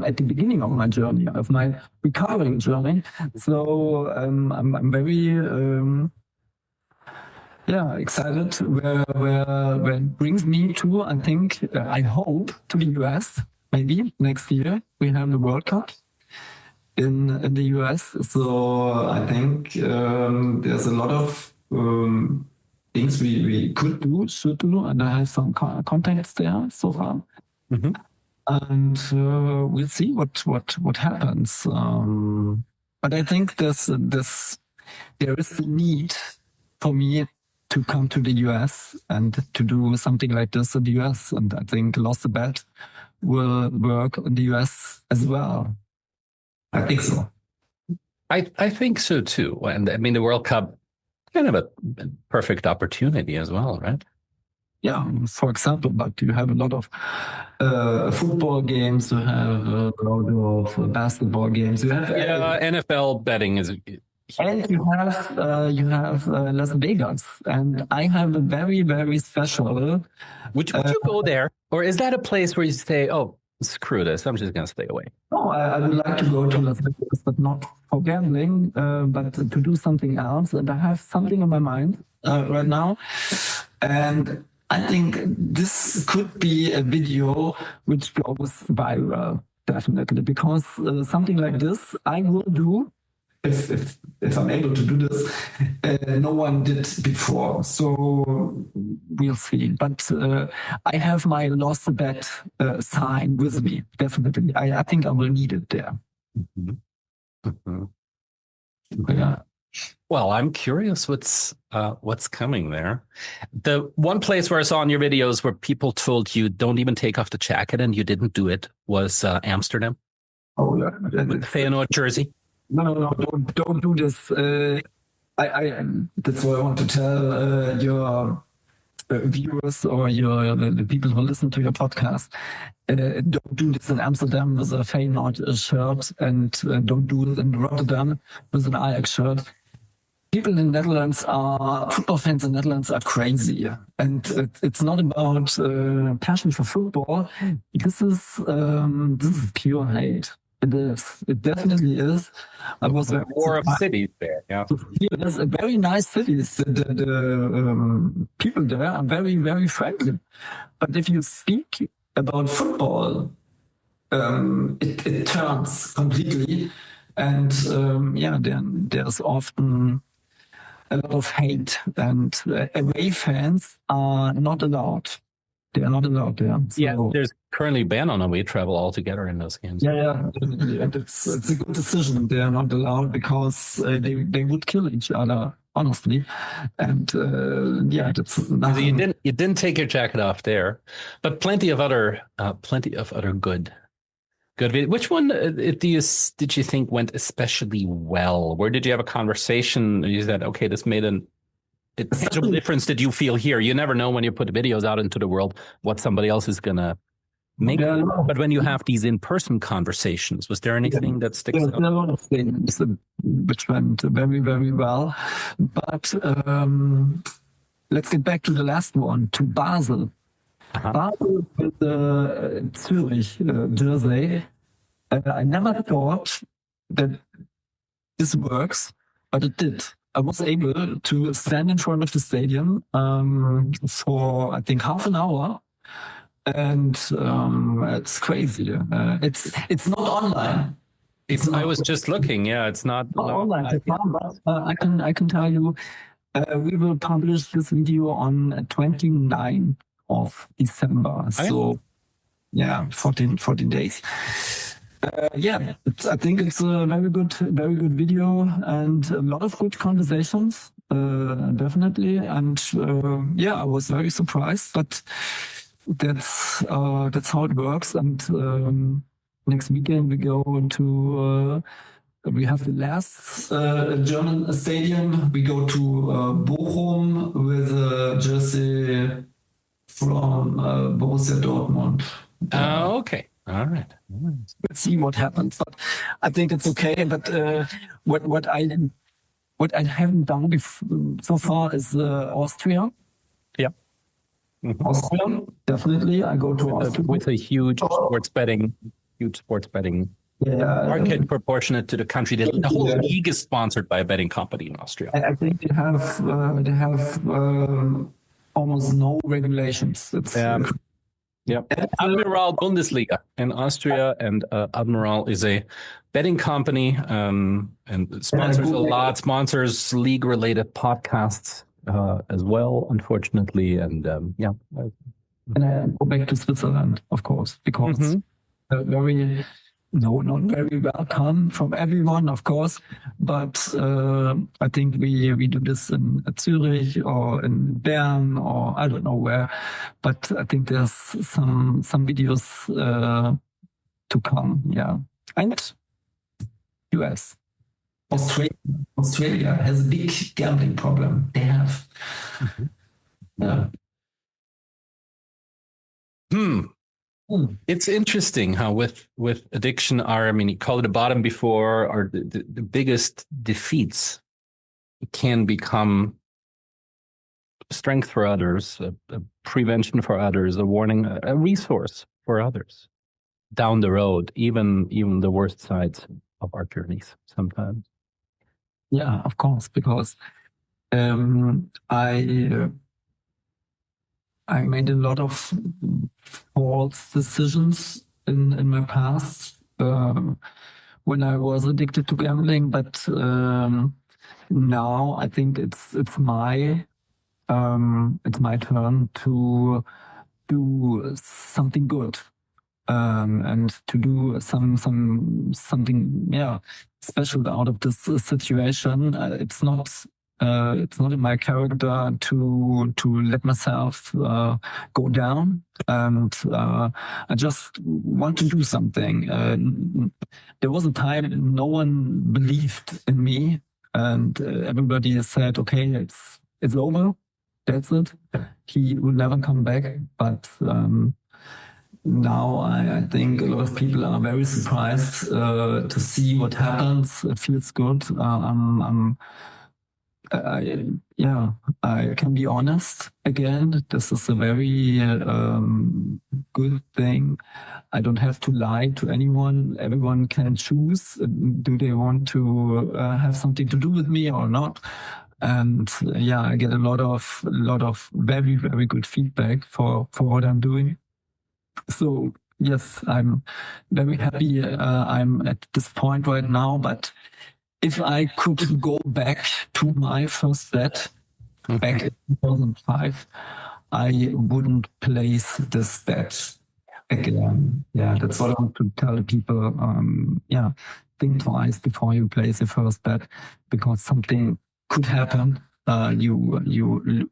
at the beginning of my journey, of my recovering journey. So I'm very excited where it brings me to. I think I hope to the US. Maybe next year we have the World Cup in the US. So I think there's a lot of things we could do, should do, and I have some contacts there so far. And we'll see what happens. But I think there is the need for me to come to the US and to do something like this in the US. And I think Lost the Bet will work in the US as well. I think so. I think so too. And I mean, the World Cup, kind of a perfect opportunity as well, right? Yeah, for example, but you have a lot of football games, you have a lot of basketball games. You have NFL betting is. And you have Las Vegas, and I have a very, very special. Would you go there, or is that a place where you say, "Oh, screw this, I'm just going to stay away"? No, I would like to go to Las Vegas, but not for gambling, but to do something else. And I have something in my mind right now, and I think this could be a video which goes viral, definitely, because something like this I will do. If I'm able to do this, no one did before. So we'll see. But I have my Lost the Bet sign with me, definitely. I think I will need it there. Yeah. Well, I'm curious what's coming there. The one place where I saw in your videos where people told you don't even take off the jacket and you didn't do it was Amsterdam Oh, yeah. with the Feyenoord jersey. No, don't do this. That's what I want to tell your viewers or the people who listen to your podcast. Don't do this in Amsterdam with a Feyenoord shirt, and don't do it in Rotterdam with an Ajax shirt. People in the Netherlands football fans in the Netherlands are crazy. And it's not about passion for football. This is pure hate. It is. It definitely is. I was The war of cities there. Yeah. There's a very nice cities. The people there are very, very friendly. But if you speak about football, it turns completely. And then there's often a lot of hate, and away fans are not allowed. They are not allowed there. So, Yeah, there's currently a ban on away travel altogether in those games. Yeah, and it's a good decision. They are not allowed because they would kill each other, honestly. And that's nothing. You didn't take your jacket off there, but plenty of other good video. Which one did you think went especially well? Where did you have a conversation? You said, okay, this made a tangible difference. Did you feel here? You never know when you put videos out into the world what somebody else is gonna make. Yeah, but when you have these in-person conversations, was there anything that sticks out? There's a lot of things which went very, very well. But let's get back to the last one, to Basel. Basel with the Zurich jersey. I never thought that this works, but it did. I was able to stand in front of the stadium for, I think, half an hour. And it's crazy. It's not online. I was just looking. Yeah, it's not online. But I can tell you, we will publish this video on 29th of December. So yeah, 14 days. I think it's a very good video and a lot of good conversations, definitely. And I was very surprised, but that's how it works. And next weekend we go to we have the last German stadium. We go to Bochum with a jersey from Borussia Dortmund. Okay. All right. Let's see what happens. But I think it's okay. But what I haven't done so far is Austria. Yeah. Mm-hmm. Austria, definitely. I go to Austria with a huge sports betting market proportionate to the country. The whole league is sponsored by a betting company in Austria. I think they have almost no regulations. Yeah, Admiral Bundesliga in Austria, and Admiral is a betting company and sponsors league-related podcasts as well, unfortunately. And and I go back to Switzerland, of course, because not very welcome from everyone, of course. But I think we do this in Zurich or in Bern or I don't know where. But I think there's some videos to come. Yeah, and US, Australia has a big gambling problem. They have. Yeah. It's interesting how with addiction you call it a bottom before, or the biggest defeats can become strength for others, a prevention for others, a warning, a resource for others down the road, even the worst sides of our journeys sometimes. Yeah, of course, because I made a lot of false decisions in my past when I was addicted to gambling. But now I think it's my turn to do something good. and to do something, special out of this situation. It's not in my character to let myself go down, and I just want to do something. There was a time no one believed in me, and everybody said, "Okay, it's over. That's it. He will never come back." But now I think a lot of people are very surprised to see what happens. It feels good. I can be honest again. This is a very good thing. I don't have to lie to anyone. Everyone can choose. Do they want to have something to do with me or not? And I get a lot of very, very good feedback for what I'm doing. So yes, I'm very happy. I'm at this point right now, but if I could go back to my first bet back in 2005, I wouldn't place this bet again. Yeah, that's what I want to tell people. Think twice before you place your first bet, because something could happen. You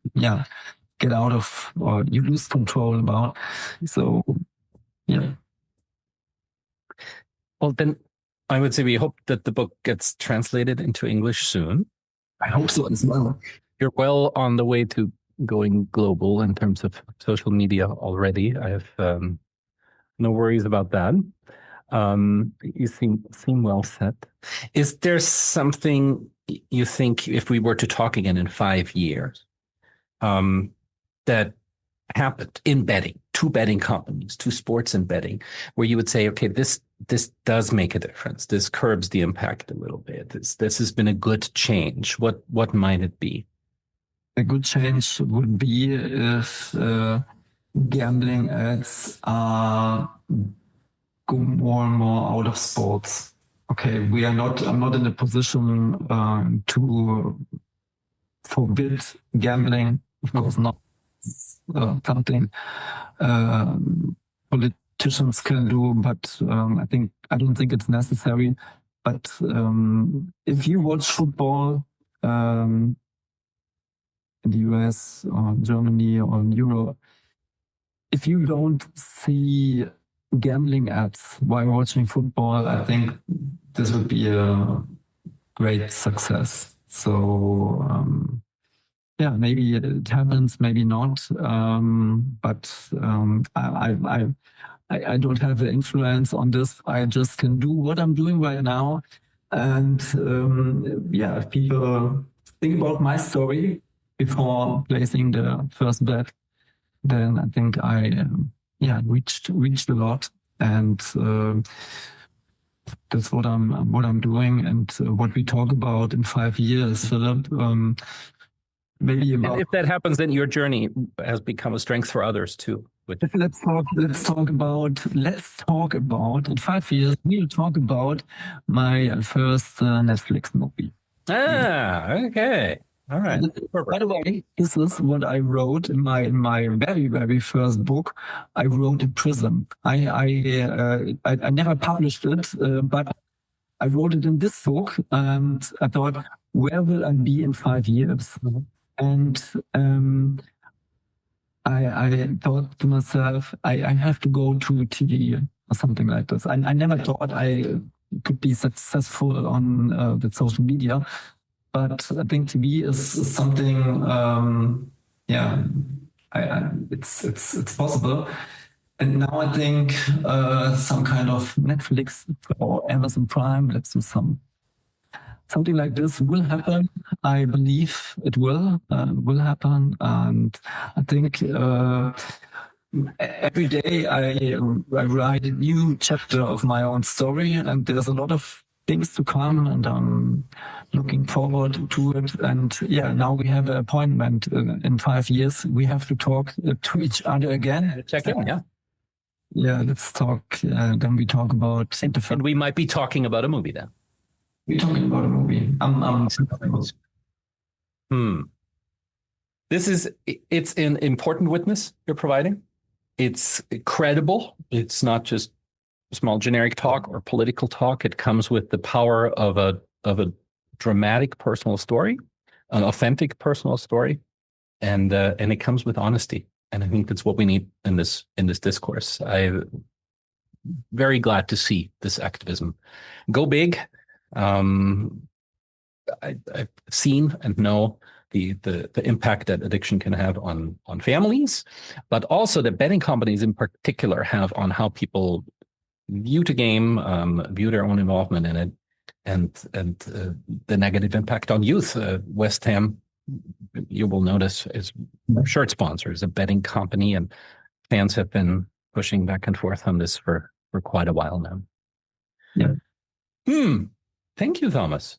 get out of, or you lose control about. So yeah. Well, then I would say we hope that the book gets translated into English soon. I hope so as well. You're well on the way to going global in terms of social media already. I have no worries about that. You seem well set. Is there something you think, if we were to talk again in 5 years, that happened in betting, to betting companies, to sports and betting, where you would say, okay, this does make a difference. This curbs the impact a little bit. This has been a good change. What might it be? A good change would be if gambling ads go more and more out of sports. Okay, I'm not in a position to forbid gambling. Of course not. Something politicians can do, but I don't think it's necessary. But if you watch football in the US or Germany or in Europe, if you don't see gambling ads while watching football, I think this would be a great success. So maybe it happens, maybe not. But I don't have the influence on this. I just can do what I'm doing right now. And if people think about my story before placing the first bet, then I think I reached a lot. And that's what I'm doing, and what we talk about in 5 years, Philip. Maybe about. And if that happens, then your journey has become a strength for others too. Let's talk about in 5 years. We'll talk about my first Netflix movie. Okay. All right. By the way, this is what I wrote in my very, very first book. I wrote Imprisoned. I never published it, but I wrote it in this book, and I thought, where will I be in 5 years? Mm-hmm. And I thought to myself, I have to go to TV or something like this. I never thought I could be successful on the social media. But I think TV is something, it's possible. And now I think some kind of Netflix or Amazon Prime, let's do something like this will happen. I believe it will happen. And I think every day I write a new chapter of my own story, and there's a lot of things to come, and I'm looking forward to it. And now we have an appointment in 5 years. We have to talk to each other again. Check in, yeah. Yeah, let's talk. Then we talk about. And we might be talking about a movie then. We're talking about a movie. It's an important witness you're providing. It's credible. It's not just small generic talk or political talk. It comes with the power of a dramatic personal story, an authentic personal story, and it comes with honesty. And I think that's what we need in this discourse. I'm very glad to see this activism go big. I've seen and know the impact that addiction can have on families, but also the betting companies in particular have on how people view the game, view their own involvement in it, and the negative impact on youth. West Ham, you will notice, is shirt sponsors, a betting company, and fans have been pushing back and forth on this for quite a while now. Yeah. Thank you, Thomas.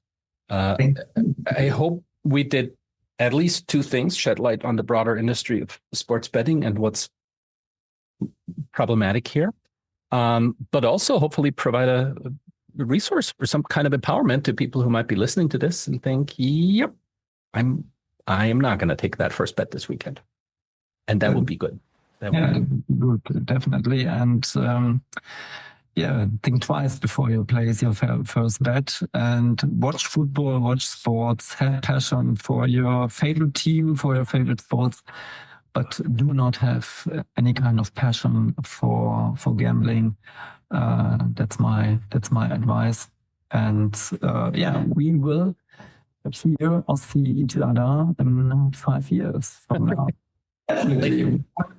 I hope we did at least two things: shed light on the broader industry of sports betting and what's problematic here, but also hopefully provide a resource for some kind of empowerment to people who might be listening to this and think, "Yep, I am not going to take that first bet this weekend," and that would be good. Good, definitely, and think twice before you place your first bet, and watch football, watch sports, have passion for your favorite team, for your favorite sports, but do not have any kind of passion for gambling. That's my advice. And we will hear or see each other in 5 years from now.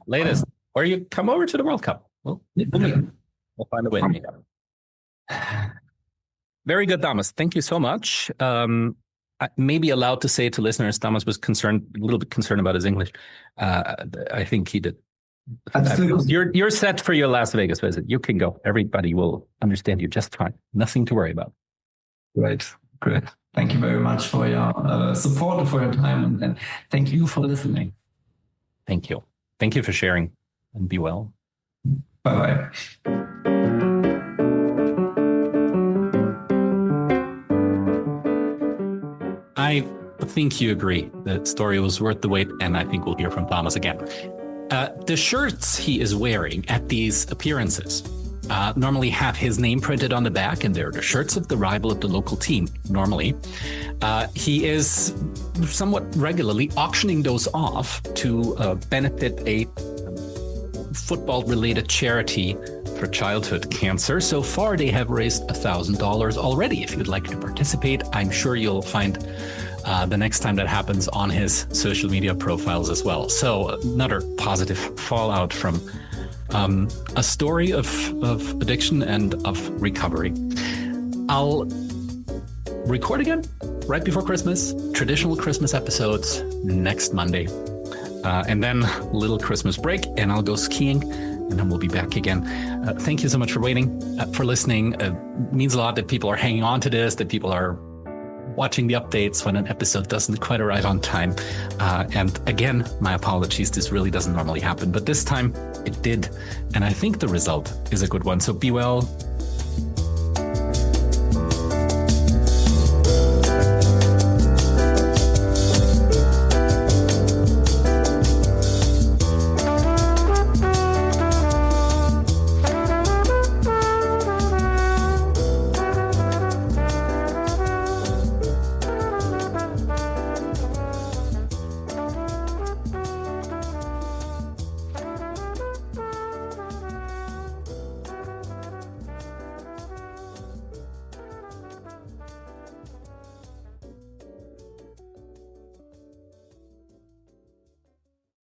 Latest, or you come over to the World Cup. We'll meet. We'll find a way to meet up. Very good, Thomas. Thank you so much. I may be allowed to say to listeners, Thomas was a little bit concerned about his English. I think he did. You're set for your Las Vegas visit. You can go. Everybody will understand you just fine. Nothing to worry about. Great. Thank you very much for your support and for your time, and thank you for listening. Thank you. Thank you for sharing, and be well. Bye-bye. I think you agree. The story was worth the wait, and I think we'll hear from Thomas again. The shirts he is wearing at these appearances normally have his name printed on the back, and they're the shirts of the rival of the local team, normally. He is somewhat regularly auctioning those off to benefit a football-related charity for childhood cancer. So far, they have raised $1,000 already. If you'd like to participate, I'm sure you'll find the next time that happens on his social media profiles as well. So another positive fallout from a story of addiction and of recovery. I'll record again right before Christmas, traditional Christmas episodes next Monday. And then a little Christmas break, and I'll go skiing, and then we'll be back again. Thank you so much for waiting, for listening. It means a lot that people are hanging on to this, that people are watching the updates when an episode doesn't quite arrive on time. And again, my apologies. This really doesn't normally happen, but this time it did. And I think the result is a good one. So be well,